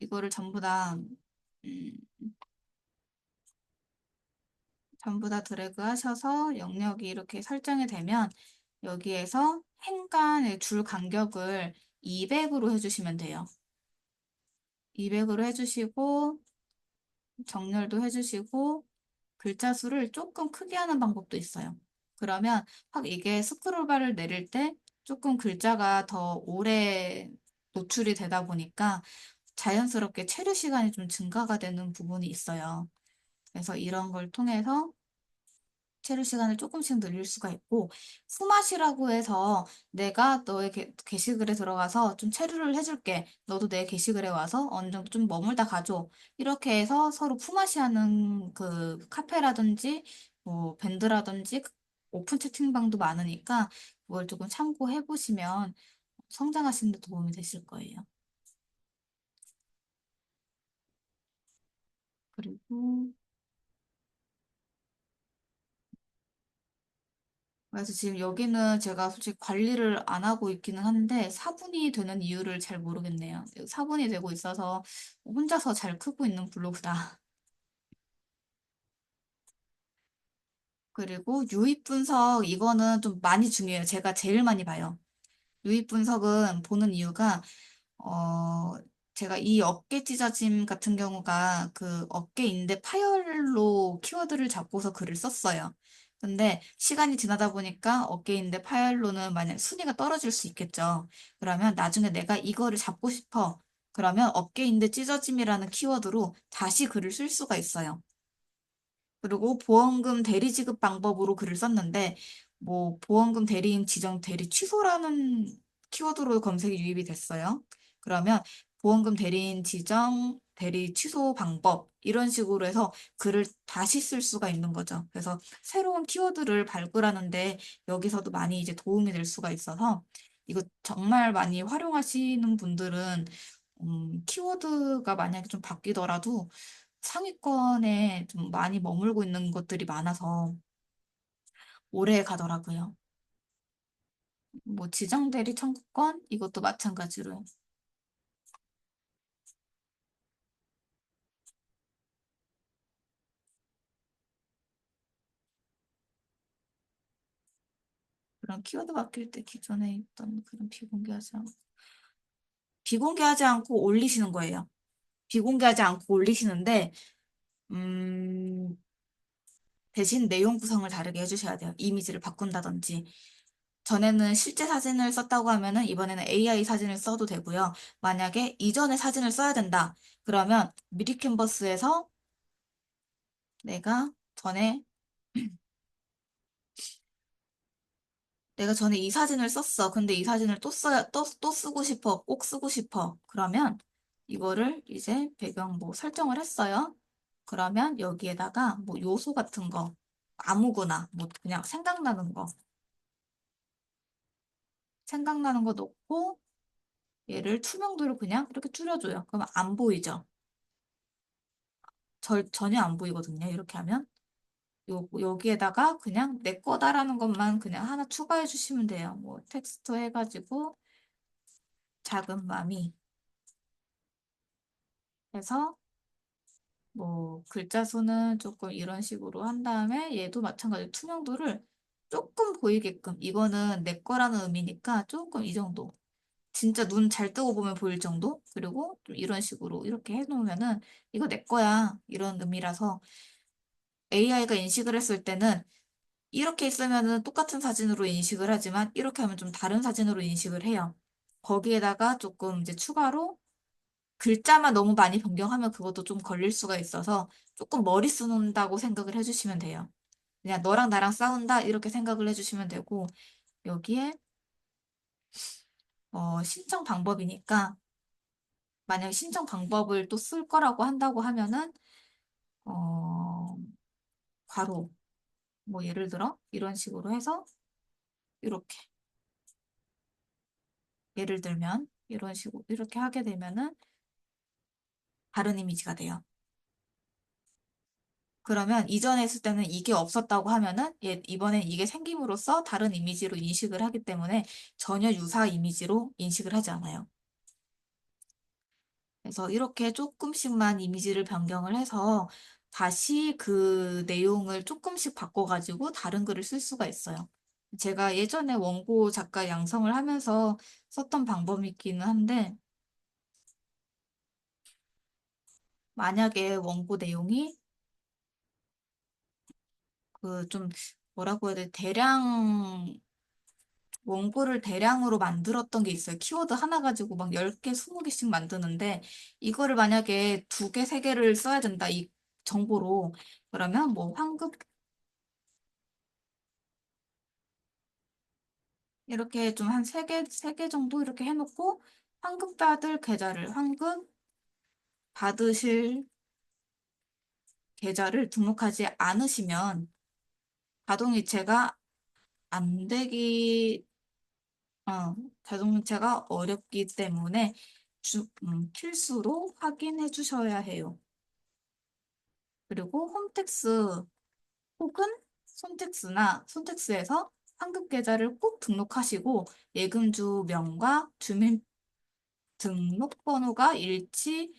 이거를 음, 전부 다 드래그 하셔서 영역이 이렇게 설정이 되면, 여기에서 행간의 줄 간격을 200으로 해주시면 돼요. 200으로 해주시고, 정렬도 해주시고, 글자 수를 조금 크게 하는 방법도 있어요. 그러면 확 이게 스크롤바를 내릴 때 조금 글자가 더 오래 노출이 되다 보니까 자연스럽게 체류 시간이 좀 증가가 되는 부분이 있어요. 그래서 이런 걸 통해서 체류 시간을 조금씩 늘릴 수가 있고, 품앗이라고 해서 내가 너의 게시글에 들어가서 좀 체류를 해줄게. 너도 내 게시글에 와서 어느 정도 좀 머물다 가줘. 이렇게 해서 서로 품앗이 하는 그 카페라든지, 뭐, 밴드라든지, 오픈 채팅방도 많으니까, 그걸 조금 참고해 보시면 성장하시는 데 도움이 되실 거예요. 그리고, 그래서 지금 여기는 제가 솔직히 관리를 안 하고 있기는 한데 사분이 되는 이유를 잘 모르겠네요. 사분이 되고 있어서 혼자서 잘 크고 있는 블로그다. 그리고 유입 분석 이거는 좀 많이 중요해요. 제가 제일 많이 봐요. 유입 분석은 보는 이유가 어 제가 이 어깨 찢어짐 같은 경우가 그 어깨인대 파열로 키워드를 잡고서 글을 썼어요. 근데 시간이 지나다 보니까 어깨인대 파열로는 만약 순위가 떨어질 수 있겠죠. 그러면 나중에 내가 이거를 잡고 싶어. 그러면 어깨인대 찢어짐이라는 키워드로 다시 글을 쓸 수가 있어요. 그리고 보험금 대리 지급 방법으로 글을 썼는데, 뭐, 보험금 대리인 지정 대리 취소라는 키워드로 검색이 유입이 됐어요. 그러면 보험금 대리인 지정 대리 취소 방법, 이런 식으로 해서 글을 다시 쓸 수가 있는 거죠. 그래서 새로운 키워드를 발굴하는데 여기서도 많이 이제 도움이 될 수가 있어서, 이거 정말 많이 활용하시는 분들은, 키워드가 만약에 좀 바뀌더라도 상위권에 좀 많이 머물고 있는 것들이 많아서 오래 가더라고요. 뭐 지정대리 청구권 이것도 마찬가지로 그런 키워드 바뀔 때 기존에 있던 그런 비공개하지 않고 올리시는 거예요. 비공개하지 않고 올리시는데 음, 대신 내용 구성을 다르게 해주셔야 돼요. 이미지를 바꾼다든지. 전에는 실제 사진을 썼다고 하면은 이번에는 AI 사진을 써도 되고요. 만약에 이전의 사진을 써야 된다. 그러면 미리 캔버스에서 내가 전에 내가 전에 이 사진을 썼어. 근데 이 사진을 또 쓰고 싶어. 꼭 쓰고 싶어. 그러면 이거를 이제 배경 뭐 설정을 했어요. 그러면 여기에다가 뭐 요소 같은 거 아무거나 뭐 그냥 생각나는 거 넣고 얘를 투명도를 그냥 이렇게 줄여줘요. 그러면 안 보이죠? 전혀 안 보이거든요. 이렇게 하면. 여기에다가 그냥 내 거다라는 것만 그냥 하나 추가해 주시면 돼요. 뭐 텍스트 해가지고 작은 마미 해서 뭐 글자 수는 조금 이런 식으로 한 다음에 얘도 마찬가지로 투명도를 조금 보이게끔 이거는 내 거라는 의미니까 조금 이 정도 진짜 눈 잘 뜨고 보면 보일 정도 그리고 좀 이런 식으로 이렇게 해놓으면은 이거 내 거야 이런 의미라서 AI가 인식을 했을 때는 이렇게 있으면은 똑같은 사진으로 인식을 하지만 이렇게 하면 좀 다른 사진으로 인식을 해요. 거기에다가 조금 이제 추가로 글자만 너무 많이 변경하면 그것도 좀 걸릴 수가 있어서 조금 머리 쓰는다고 생각을 해주시면 돼요. 그냥 너랑 나랑 싸운다 이렇게 생각을 해주시면 되고 여기에 신청 방법이니까 만약에 신청 방법을 또 쓸 거라고 한다고 하면은 어, 괄호 뭐 예를 들어 이런 식으로 해서 이렇게 예를 들면 이런 식으로 이렇게 하게 되면은 다른 이미지가 돼요. 그러면 이전에 했을 때는 이게 없었다고 하면은 이번엔 이게 생김으로써 다른 이미지로 인식을 하기 때문에 전혀 유사 이미지로 인식을 하지 않아요. 그래서 이렇게 조금씩만 이미지를 변경을 해서 다시 그 내용을 조금씩 바꿔가지고 다른 글을 쓸 수가 있어요. 제가 예전에 원고 작가 양성을 하면서 썼던 방법이기는 한데, 만약에 원고 내용이 그 좀 뭐라고 해야 돼, 원고를 대량으로 만들었던 게 있어요. 키워드 하나 가지고 막 10개, 20개씩 만드는데, 이거를 만약에 2개, 3개를 써야 된다, 이 정보로. 그러면 뭐 이렇게 좀 한 3개 정도 이렇게 해놓고, 환급 받으실 계좌를 등록하지 않으시면 자동이체가 안 되기, 어, 자동이체가 어렵기 때문에 필수로 확인해 주셔야 해요. 그리고 홈택스 혹은 손택스에서 환급 계좌를 꼭 등록하시고 예금주 명과 주민등록번호가 일치하는지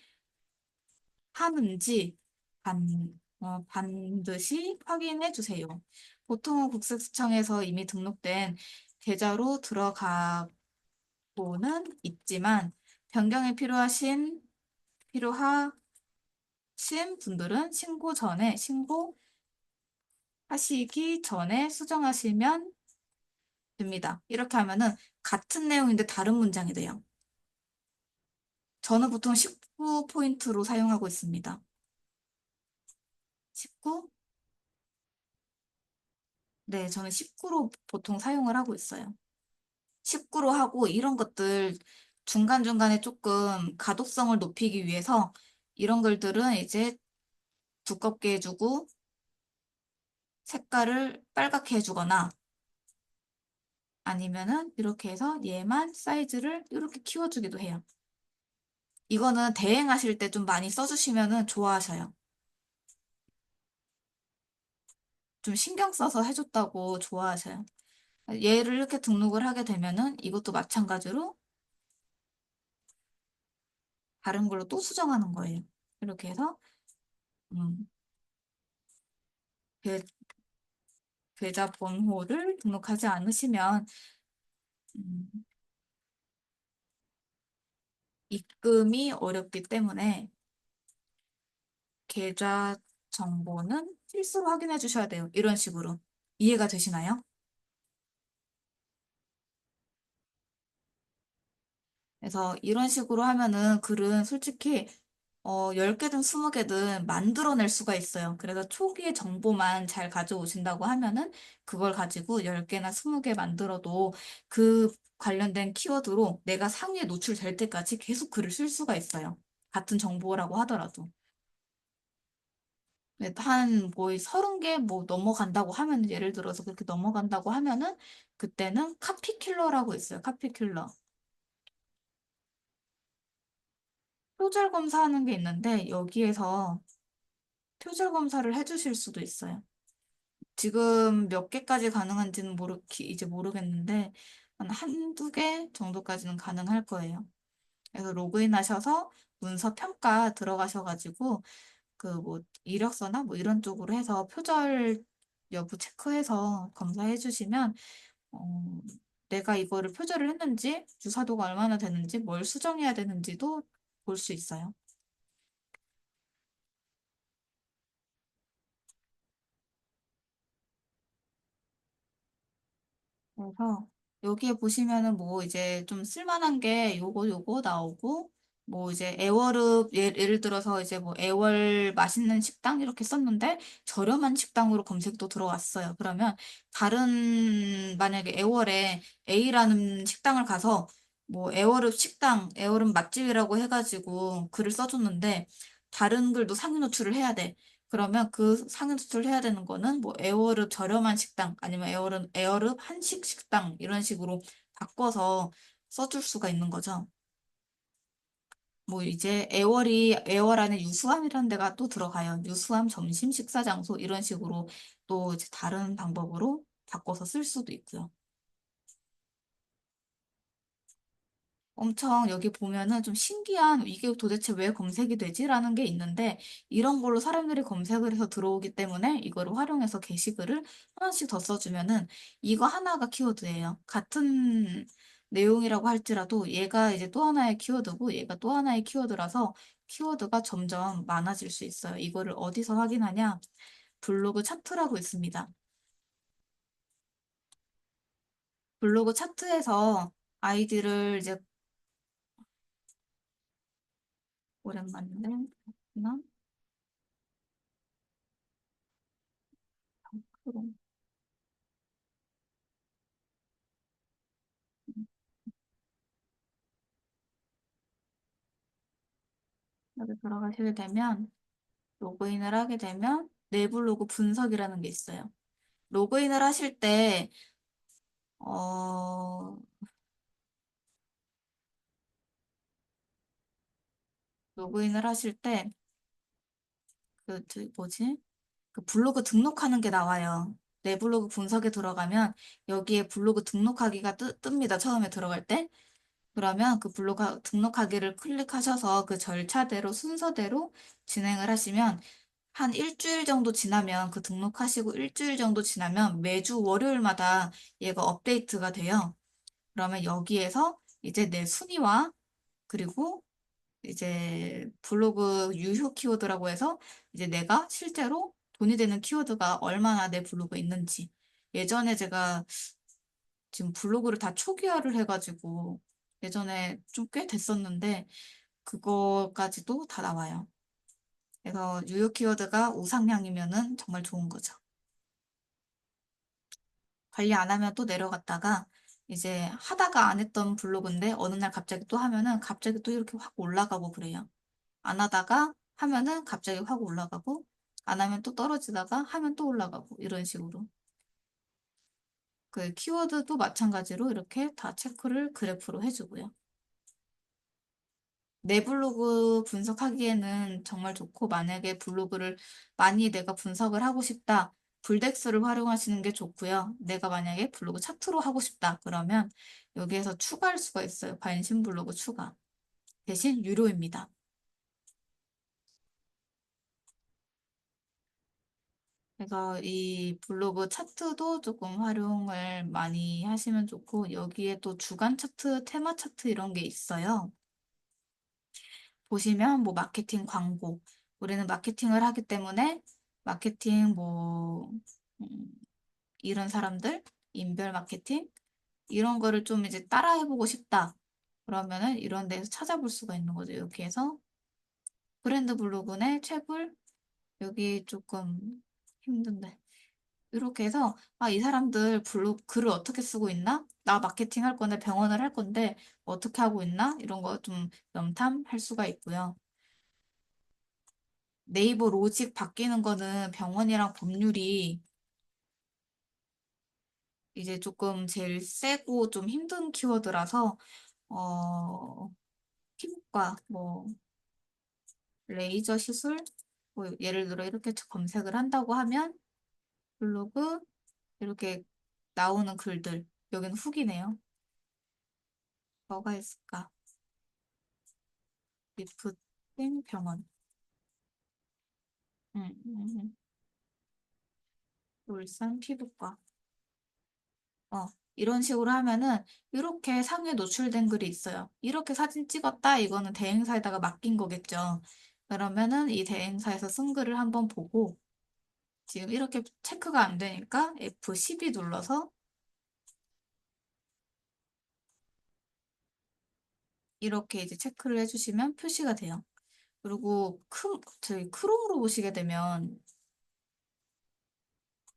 반드시 확인해 주세요. 보통은 국세청에서 이미 등록된 계좌로 들어가고는 있지만 변경이 필요하신 분들은 신고하시기 전에 수정하시면 됩니다. 이렇게 하면은 같은 내용인데 다른 문장이 돼요. 저는 보통 19포인트로 사용하고 있습니다. 19? 네, 저는 19로 보통 사용을 하고 있어요. 19로 하고 이런 것들 중간중간에 조금 가독성을 높이기 위해서 이런 글들은 이제 두껍게 해주고 색깔을 빨갛게 해주거나 아니면은 이렇게 해서 얘만 사이즈를 이렇게 키워주기도 해요. 이거는 대행하실 때 좀 많이 써주시면은 좋아하셔요. 좀 신경 써서 해줬다고 좋아하셔요. 얘를 이렇게 등록을 하게 되면은 이것도 마찬가지로 다른 걸로 또 수정하는 거예요. 이렇게 해서 음, 계- 계좌 번호를 등록하지 않으시면 음, 입금이 어렵기 때문에 계좌 정보는 필수로 확인해 주셔야 돼요. 이런 식으로. 이해가 되시나요? 그래서 이런 식으로 하면은 글은 솔직히 10개든 20개든 만들어낼 수가 있어요. 그래서 초기에 정보만 잘 가져오신다고 하면은 그걸 가지고 10개나 20개 만들어도 그 관련된 키워드로 내가 상위에 노출될 때까지 계속 글을 쓸 수가 있어요. 같은 정보라고 하더라도. 네, 한 뭐 30개 뭐 넘어간다고 하면 예를 들어서 그렇게 넘어간다고 하면은 그때는 카피킬러라고 있어요. 카피킬러. 표절 검사하는 게 있는데 여기에서 표절 검사를 해주실 수도 있어요. 지금 몇 개까지 가능한지는 이제 모르겠는데 한 한두 개 정도까지는 가능할 거예요. 그래서 로그인 하셔서 문서 평가 들어가셔가지고 그 뭐 이력서나 뭐 이런 쪽으로 해서 표절 여부 체크해서 검사해 주시면 어, 내가 이거를 표절을 했는지 주사도가 얼마나 되는지 뭘 수정해야 되는지도 볼 수 있어요. 그래서 여기에 보시면은 뭐 이제 좀 쓸만한 게 요거 나오고 뭐 이제 애월읍 예를 들어서 이제 뭐 애월 맛있는 식당 이렇게 썼는데 저렴한 식당으로 검색도 들어왔어요. 그러면 만약에 애월에 A라는 식당을 가서 뭐 애월읍 맛집이라고 해가지고 글을 써줬는데 다른 글도 상위 노출을 해야 돼. 그러면 그 상위 수술해야 되는 거는 뭐 에어르 저렴한 식당 아니면 에어르 한식 식당 이런 식으로 바꿔서 써줄 수가 있는 거죠. 뭐 이제 애월 안에 유수함이라는 데가 또 들어가요. 유수함 점심 식사 장소 이런 식으로 또 이제 다른 방법으로 바꿔서 쓸 수도 있고요. 엄청 여기 보면은 좀 신기한 이게 도대체 왜 검색이 되지라는 게 있는데 이런 걸로 사람들이 검색을 해서 들어오기 때문에 이거를 활용해서 게시글을 하나씩 더 써주면은 이거 하나가 키워드예요. 같은 내용이라고 할지라도 얘가 이제 또 하나의 키워드고 얘가 또 하나의 키워드라서 키워드가 점점 많아질 수 있어요. 이거를 어디서 확인하냐? 블로그 차트라고 있습니다. 블로그 차트에서 아이디를 이제 오랜만인데 나 여기 들어가시게 되면 로그인을 하게 되면 내부 로그 분석이라는 게 있어요. 로그인을 하실 때 어, 로그인을 하실 때 뭐지? 그 블로그 등록하는 게 나와요. 내 블로그 분석에 들어가면 여기에 블로그 등록하기가 뜹니다. 처음에 들어갈 때. 그러면 그 블로그 등록하기를 클릭하셔서 그 절차대로 순서대로 진행을 하시면 한 일주일 정도 지나면 그 등록하시고 일주일 정도 지나면 매주 월요일마다 얘가 업데이트가 돼요. 그러면 여기에서 이제 내 순위와 그리고 이제 블로그 유효 키워드라고 해서 이제 내가 실제로 돈이 되는 키워드가 얼마나 내 블로그에 있는지. 예전에 제가 지금 블로그를 다 초기화를 해가지고 예전에 좀 꽤 됐었는데 그거까지도 다 나와요. 그래서 유효 키워드가 우상향이면은 정말 좋은 거죠. 관리 안 하면 또 내려갔다가 이제 하다가 안 했던 블로그인데 어느 날 갑자기 또 하면은 갑자기 또 이렇게 확 올라가고 그래요. 안 하다가 하면은 갑자기 확 올라가고 안 하면 또 떨어지다가 하면 또 올라가고 이런 식으로. 그 키워드도 마찬가지로 이렇게 다 체크를 그래프로 해주고요. 내 블로그 분석하기에는 정말 좋고, 만약에 블로그를 많이 내가 분석을 하고 싶다. 불덱스를 활용하시는 게 좋고요. 내가 만약에 블로그 차트로 하고 싶다. 그러면 여기에서 추가할 수가 있어요. 관심 블로그 추가. 대신 유료입니다. 그래서 이 블로그 차트도 조금 활용을 많이 하시면 좋고, 여기에 또 주간 차트, 테마 차트 이런 게 있어요. 보시면 뭐 마케팅 광고. 우리는 마케팅을 하기 때문에 마케팅 뭐, 음, 이런 사람들, 인별 마케팅, 이런 거를 좀 이제 따라 해보고 싶다. 그러면은 이런 데서 찾아볼 수가 있는 거죠. 이렇게 해서 브랜드 블로그네 채굴, 여기 조금 힘든데. 이렇게 해서 아, 이 사람들 블로그 글을 어떻게 쓰고 있나? 나 마케팅 할 건데 병원을 할 건데 어떻게 하고 있나? 이런 거 좀 염탐할 수가 있고요. 네이버 로직 바뀌는 거는 병원이랑 법률이 이제 조금 제일 세고 좀 힘든 키워드라서 어, 피부과 뭐 레이저 시술 뭐 예를 들어 이렇게 검색을 한다고 하면 블로그 이렇게 나오는 글들 여기는 후기네요. 뭐가 있을까? 리프팅 병원. 울산 피부과. 어, 이런 식으로 하면은 이렇게 상에 노출된 글이 있어요. 이렇게 사진 찍었다. 이거는 대행사에다가 맡긴 거겠죠. 그러면은 이 대행사에서 쓴 글을 한번 보고 지금 이렇게 체크가 안 되니까 F12 눌러서 이렇게 이제 체크를 해주시면 표시가 돼요. 그리고 저희 크롬으로 보시게 되면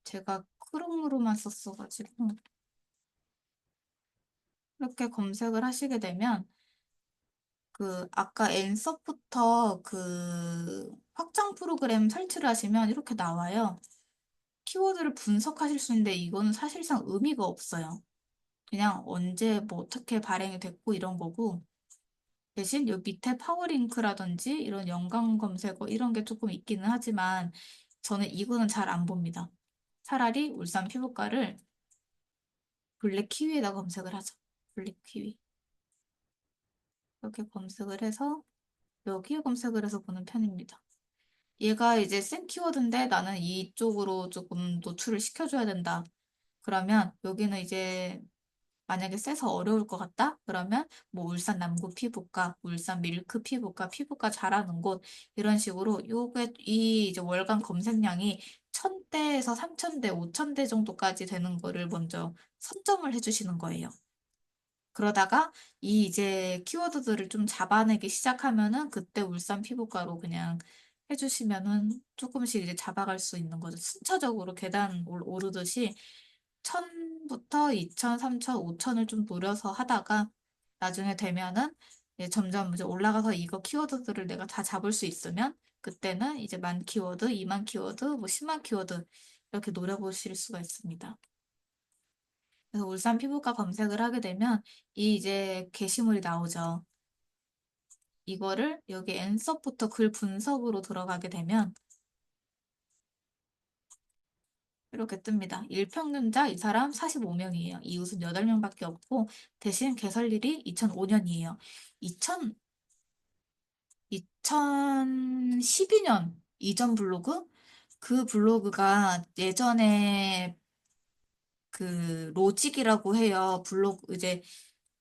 제가 크롬으로만 썼어가지고 이렇게 검색을 하시게 되면 그 아까 엔서부터 그 확장 프로그램 설치를 하시면 이렇게 나와요. 키워드를 분석하실 수 있는데 이거는 사실상 의미가 없어요. 그냥 언제 뭐 어떻게 발행이 됐고 이런 거고 대신 요 밑에 파워링크라든지 이런 연관 검색어 이런 게 조금 있기는 하지만 저는 이거는 잘 안 봅니다. 차라리 울산 피부과를 블랙 키위에다 검색을 하죠. 블랙 키위. 이렇게 검색을 해서 여기에 검색을 해서 보는 편입니다. 얘가 이제 센 키워드인데 나는 이쪽으로 조금 노출을 시켜줘야 된다. 그러면 여기는 이제 만약에 세서 어려울 것 같다? 그러면 뭐 울산 남구 피부과, 울산 밀크 피부과, 피부과 잘하는 곳 이런 식으로 요게 이 이제 월간 검색량이 1000대에서 3000대, 5000대 정도까지 되는 거를 먼저 선점을 해주시는 거예요. 그러다가 이 이제 키워드들을 좀 잡아내기 시작하면은 그때 울산 피부과로 그냥 해주시면은 조금씩 이제 잡아갈 수 있는 거죠. 순차적으로 계단 오르듯이 1000부터 2000, 3000, 5000을 좀 노려서 하다가 나중에 되면은 이제 점점 이제 올라가서 이거 키워드들을 내가 다 잡을 수 있으면 그때는 이제 10,000키워드, 20,000키워드, 뭐 10,000키워드 이렇게 노려보실 수가 있습니다. 그래서 울산 피부과 검색을 하게 되면 이 이제 게시물이 나오죠. 이거를 여기 앤서부터 글 분석으로 들어가게 되면 이렇게 뜹니다. 일평균자 이 사람 45명이에요. 이웃은 8명밖에 없고 대신 개설일이 2005년이에요. 2000, 2012년 이전 블로그? 그 블로그가 예전에 그 로직이라고 해요. 블로그 이제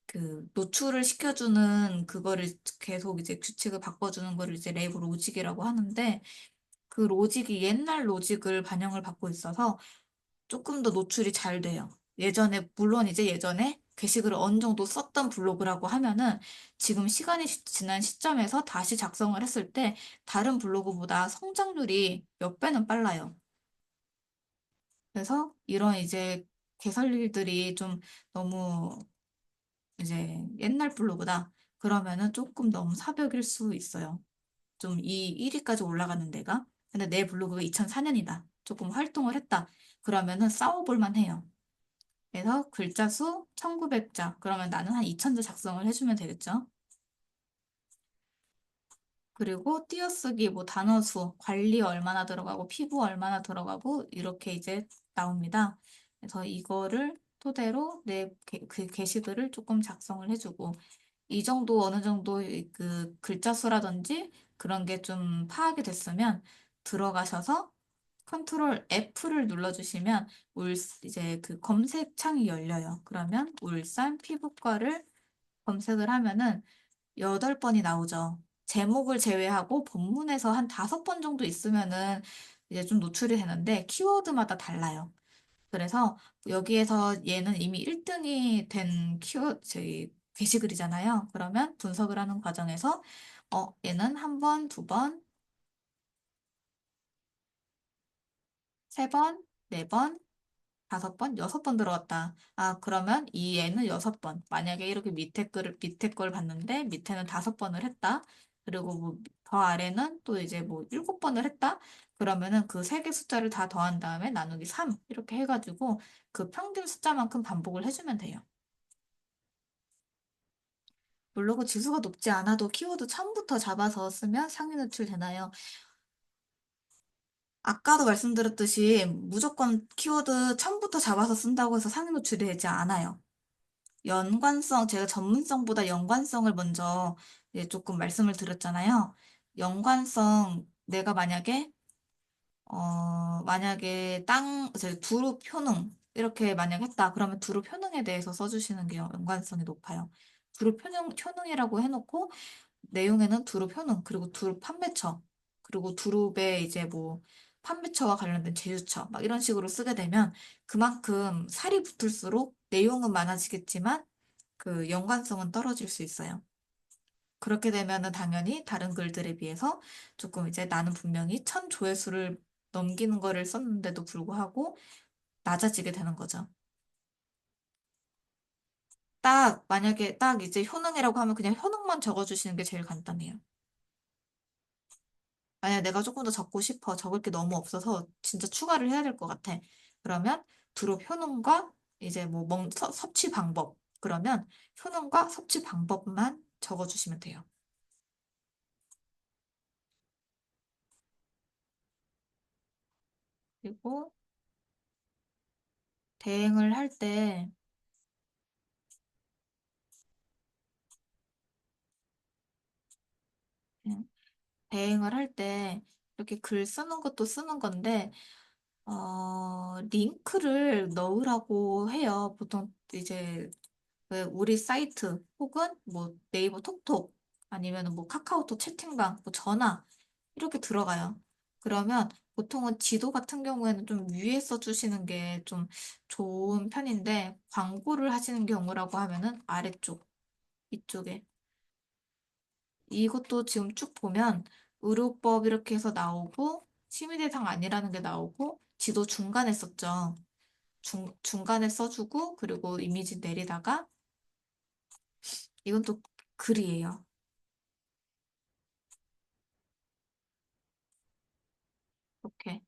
그 노출을 시켜주는 그거를 계속 이제 규칙을 바꿔주는 거를 이제 레이브 로직이라고 하는데 그 로직이 옛날 로직을 반영을 받고 있어서 조금 더 노출이 잘 돼요. 예전에 물론 이제 예전에 게시글을 어느 정도 썼던 블로그라고 하면은 지금 시간이 지난 시점에서 다시 작성을 했을 때 다른 블로그보다 성장률이 몇 배는 빨라요. 그래서 이런 이제 개설일들이 좀 너무 이제 옛날 블로그다. 그러면은 조금 너무 사벽일 수 있어요. 좀 이 1위까지 올라가는 데가. 근데 내 블로그가 2004년이다. 조금 활동을 했다. 그러면은 싸워볼 만해요. 그래서 글자 수 1900자. 그러면 나는 한 2000자 작성을 해주면 되겠죠. 그리고 띄어쓰기, 뭐 단어 수, 관리 얼마나 들어가고, 피부 얼마나 들어가고, 이렇게 이제 나옵니다. 그래서 이거를 토대로 그 게시글을 조금 작성을 해주고, 이 정도 어느 정도 그 글자 수라든지 그런 게 좀 파악이 됐으면 들어가셔서 컨트롤 F를 눌러주시면 이제 그 검색창이 열려요. 그러면 울산 피부과를 검색을 하면은 8번이 나오죠. 제목을 제외하고 본문에서 한 5번 정도 있으면은 이제 좀 노출이 되는데 키워드마다 달라요. 그래서 여기에서 얘는 이미 1등이 된 저희 게시글이잖아요. 그러면 분석을 하는 과정에서 얘는 한 번, 두 번, 세 번, 네 번, 5번, 6번 들어갔다. 아, 그러면 이 애는 6번. 만약에 이렇게 밑에 걸 봤는데 밑에는 5번을 했다. 그리고 뭐 더 아래는 또 이제 뭐 7번을 했다. 그러면은 그 세 개 숫자를 다 더한 다음에 나누기 3 이렇게 해가지고 그 평균 숫자만큼 반복을 해주면 돼요. 블로그 지수가 높지 않아도 키워드 1000부터 잡아서 쓰면 상위 노출 되나요? 아까도 말씀드렸듯이 무조건 키워드 1000부터 잡아서 쓴다고 해서 상위 노출이 되지 않아요. 제가 전문성보다 연관성을 먼저 이제 조금 말씀을 드렸잖아요. 내가 만약에 두릅 효능, 이렇게 만약 했다. 그러면 두릅 효능에 대해서 써주시는 게 연관성이 높아요. 효능이라고 해놓고, 내용에는 두릅 효능, 그리고 두릅 판매처, 그리고 두릅의 이제 뭐, 판매처와 관련된 제휴처, 막 이런 식으로 쓰게 되면 그만큼 살이 붙을수록 내용은 많아지겠지만 그 연관성은 떨어질 수 있어요. 그렇게 되면은 당연히 다른 글들에 비해서 조금 이제 나는 분명히 1000조회수를 넘기는 거를 썼는데도 불구하고 낮아지게 되는 거죠. 만약에 딱 이제 효능이라고 하면 그냥 효능만 적어주시는 게 제일 간단해요. 만약에 내가 조금 더 적고 싶어. 적을 게 너무 없어서 진짜 추가를 해야 될 것 같아. 그러면 두릅 효능과 이제 뭐 섭취 방법. 그러면 효능과 섭취 방법만 적어주시면 돼요. 그리고 대행을 할 때 대행을 할 때 이렇게 글 쓰는 것도 쓰는 건데, 링크를 넣으라고 해요. 보통 이제 그 우리 사이트 혹은 뭐 네이버 톡톡 아니면 뭐 카카오톡 채팅방, 뭐 전화 이렇게 들어가요. 그러면 보통은 지도 같은 경우에는 좀 위에 써주시는 게 좀 좋은 편인데 광고를 하시는 경우라고 하면은 아래쪽 이쪽에 이것도 지금 쭉 보면 의료법 이렇게 해서 나오고 심의 대상 아니라는 게 나오고 지도 중간에 썼죠. 중간에 써주고 그리고 이미지 내리다가 이건 또 글이에요. 이렇게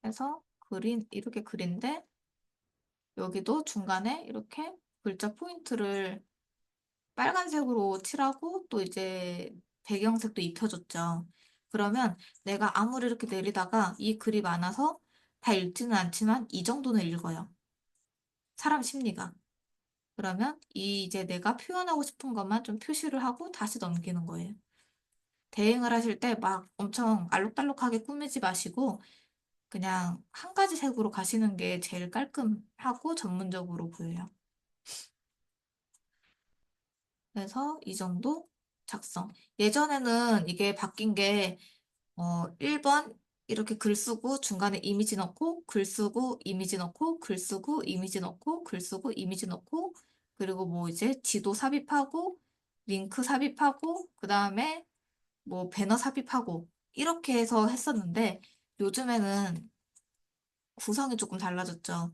해서 글인 이렇게 글인데 여기도 중간에 이렇게 글자 포인트를 빨간색으로 칠하고 또 이제 배경색도 입혀줬죠. 그러면 내가 아무리 이렇게 내리다가 이 글이 많아서 다 읽지는 않지만 이 정도는 읽어요. 사람 심리가. 그러면 이 이제 내가 표현하고 싶은 것만 좀 표시를 하고 다시 넘기는 거예요. 대행을 하실 때 막 엄청 알록달록하게 꾸미지 마시고 그냥 한 가지 색으로 가시는 게 제일 깔끔하고 전문적으로 보여요. 그래서 이 정도 작성. 예전에는 이게 바뀐 게 1번 이렇게 글 쓰고 중간에 이미지 넣고 글 쓰고 이미지 넣고 글 쓰고 이미지 넣고 글 쓰고 이미지 넣고 그리고 뭐 이제 지도 삽입하고 링크 삽입하고 그다음에 뭐 배너 삽입하고 이렇게 해서 했었는데 요즘에는 구성이 조금 달라졌죠.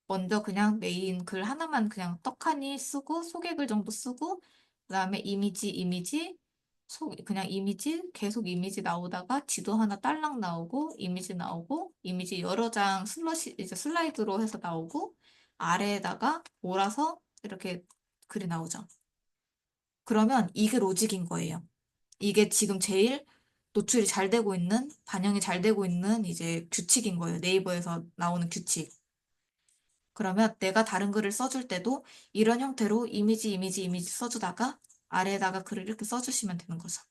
먼저 그냥 메인 글 하나만 그냥 떡하니 쓰고 소개글 정도 쓰고 그다음에 이미지 그냥 이미지 계속 이미지 나오다가 지도 하나 딸랑 나오고 이미지 나오고 이미지 여러 장 이제 슬라이드로 해서 나오고 아래에다가 몰아서 이렇게 글이 나오죠. 그러면 이게 로직인 거예요. 이게 지금 제일 노출이 잘 되고 있는 반영이 잘 되고 있는 이제 규칙인 거예요. 네이버에서 나오는 규칙. 그러면 내가 다른 글을 써줄 때도 이런 형태로 이미지 써주다가 아래에다가 글을 이렇게 써주시면 되는 거죠.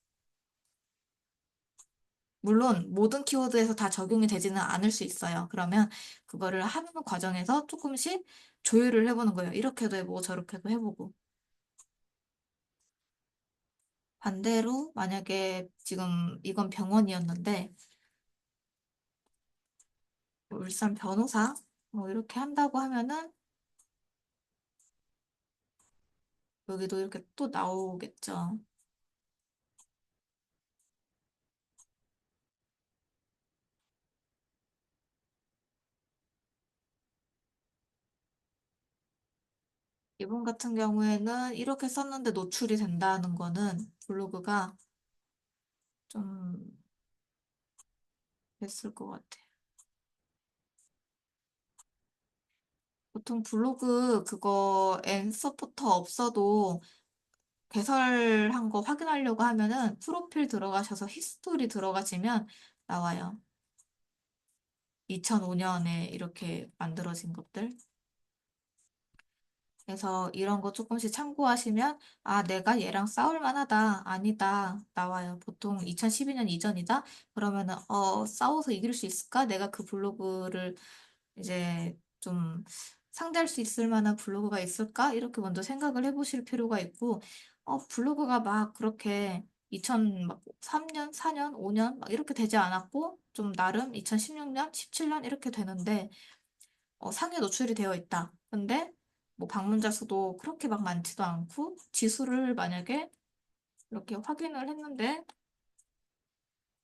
물론 모든 키워드에서 다 적용이 되지는 않을 수 있어요. 그러면 그거를 하는 과정에서 조금씩 조율을 해보는 거예요. 이렇게도 해보고 저렇게도 해보고. 반대로 만약에 지금 이건 병원이었는데 울산 변호사 뭐 이렇게 한다고 하면은 여기도 이렇게 또 나오겠죠. 이분 같은 경우에는 이렇게 썼는데 노출이 된다는 거는 블로그가 좀 됐을 것 같아요. 보통 블로그 그거 앤 서포터 없어도 개설한 거 확인하려고 하면은 프로필 들어가셔서 히스토리 들어가시면 나와요. 2005년에 이렇게 만들어진 것들. 그래서 이런 거 조금씩 참고하시면, 아, 내가 얘랑 싸울 만하다. 아니다. 나와요. 보통 2012년 이전이다. 그러면은, 싸워서 이길 수 있을까? 내가 그 블로그를 이제 좀 상대할 수 있을 만한 블로그가 있을까? 이렇게 먼저 생각을 해보실 필요가 있고, 블로그가 막 그렇게 2003년, 4년, 5년 막 이렇게 되지 않았고, 좀 나름 2016년, 17년 이렇게 되는데, 상에 노출이 되어 있다. 근데 뭐 방문자 수도 그렇게 막 많지도 않고 지수를 만약에 이렇게 확인을 했는데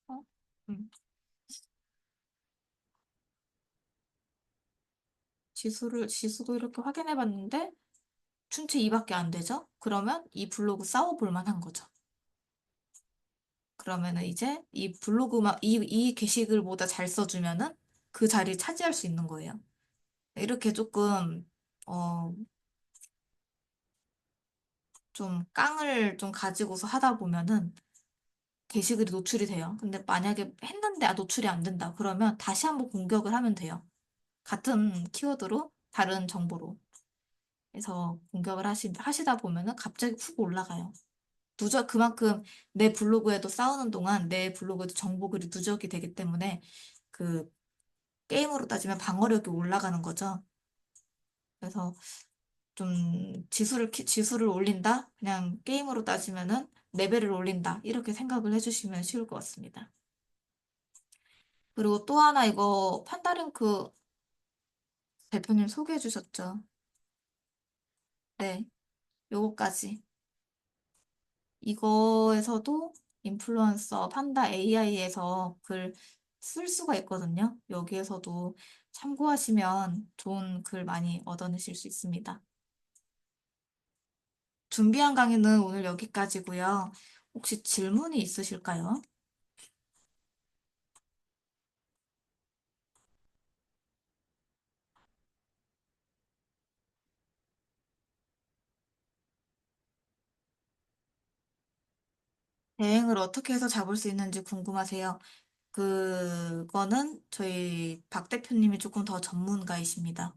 어? 음, 지수도 이렇게 확인해 봤는데 춘추 2밖에 안 되죠? 그러면 이 블로그 싸워볼 만한 거죠. 그러면은 이제 이 게시글보다 잘 써주면은 그 자리 차지할 수 있는 거예요. 이렇게 조금 어, 좀 깡을 좀 가지고서 하다 보면은 게시글이 노출이 돼요. 근데 만약에 했는데 노출이 안 된다. 그러면 다시 한번 공격을 하면 돼요. 같은 키워드로 다른 정보로. 그래서 공격을 하시다 보면은 갑자기 훅 올라가요. 그만큼 내 블로그에도 쌓아놓은 동안 내 블로그에도 정보글이 누적이 되기 때문에 그 게임으로 따지면 방어력이 올라가는 거죠. 그래서 좀 지수를 올린다? 그냥 게임으로 따지면은 레벨을 올린다. 이렇게 생각을 해주시면 쉬울 것 같습니다. 그리고 또 하나 이거 판다링크 대표님 소개해 주셨죠? 네, 요거까지. 이거에서도 인플루언서 판다 AI에서 글 쓸 수가 있거든요. 여기에서도 참고하시면 좋은 글 많이 얻어내실 수 있습니다. 준비한 강의는 오늘 여기까지고요. 혹시 질문이 있으실까요? 대행을 어떻게 해서 잡을 수 있는지 궁금하세요? 그거는 저희 박 대표님이 조금 더 전문가이십니다.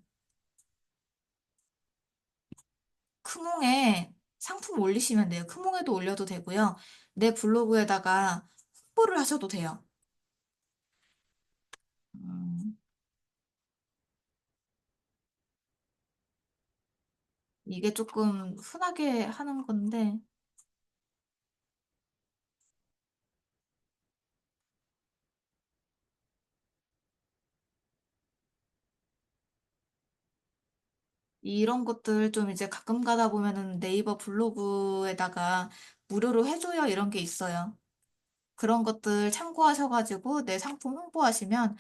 크몽에 상품 올리시면 돼요. 크몽에도 올려도 되고요. 내 블로그에다가 홍보를 하셔도 돼요. 음, 이게 조금 흔하게 하는 건데, 이런 것들 좀 이제 가끔 가다 보면은 네이버 블로그에다가 무료로 해줘요 이런 게 있어요. 그런 것들 참고하셔가지고 내 상품 홍보하시면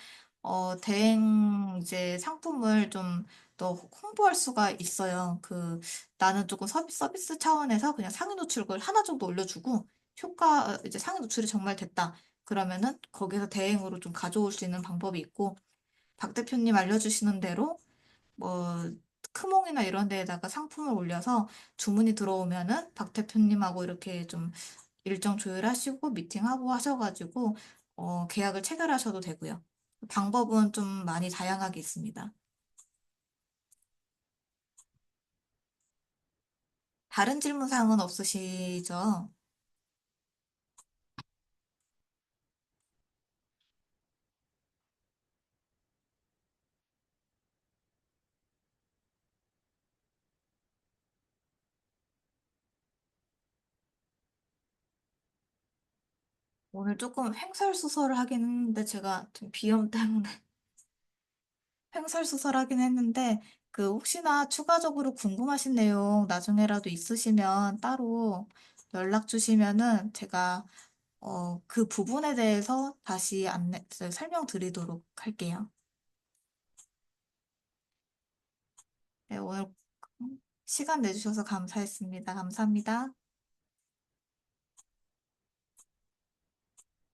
대행 이제 상품을 좀 더 홍보할 수가 있어요. 나는 조금 서비스 차원에서 그냥 상위 노출을 하나 정도 올려주고 이제 상위 노출이 정말 됐다. 그러면은 거기서 대행으로 좀 가져올 수 있는 방법이 있고 박 대표님 알려주시는 대로 뭐 크몽이나 이런 데에다가 상품을 올려서 주문이 들어오면은 박 대표님하고 이렇게 좀 일정 조율하시고 미팅하고 하셔가지고 계약을 체결하셔도 되고요. 방법은 좀 많이 다양하게 있습니다. 다른 질문 사항은 없으시죠? 오늘 조금 횡설수설을 하긴 했는데 제가 좀 비염 때문에 횡설수설하긴 했는데 혹시나 추가적으로 궁금하신 내용 나중에라도 있으시면 따로 연락 주시면은 제가 그 부분에 대해서 다시 설명드리도록 할게요. 네, 오늘 시간 내주셔서 감사했습니다. 감사합니다.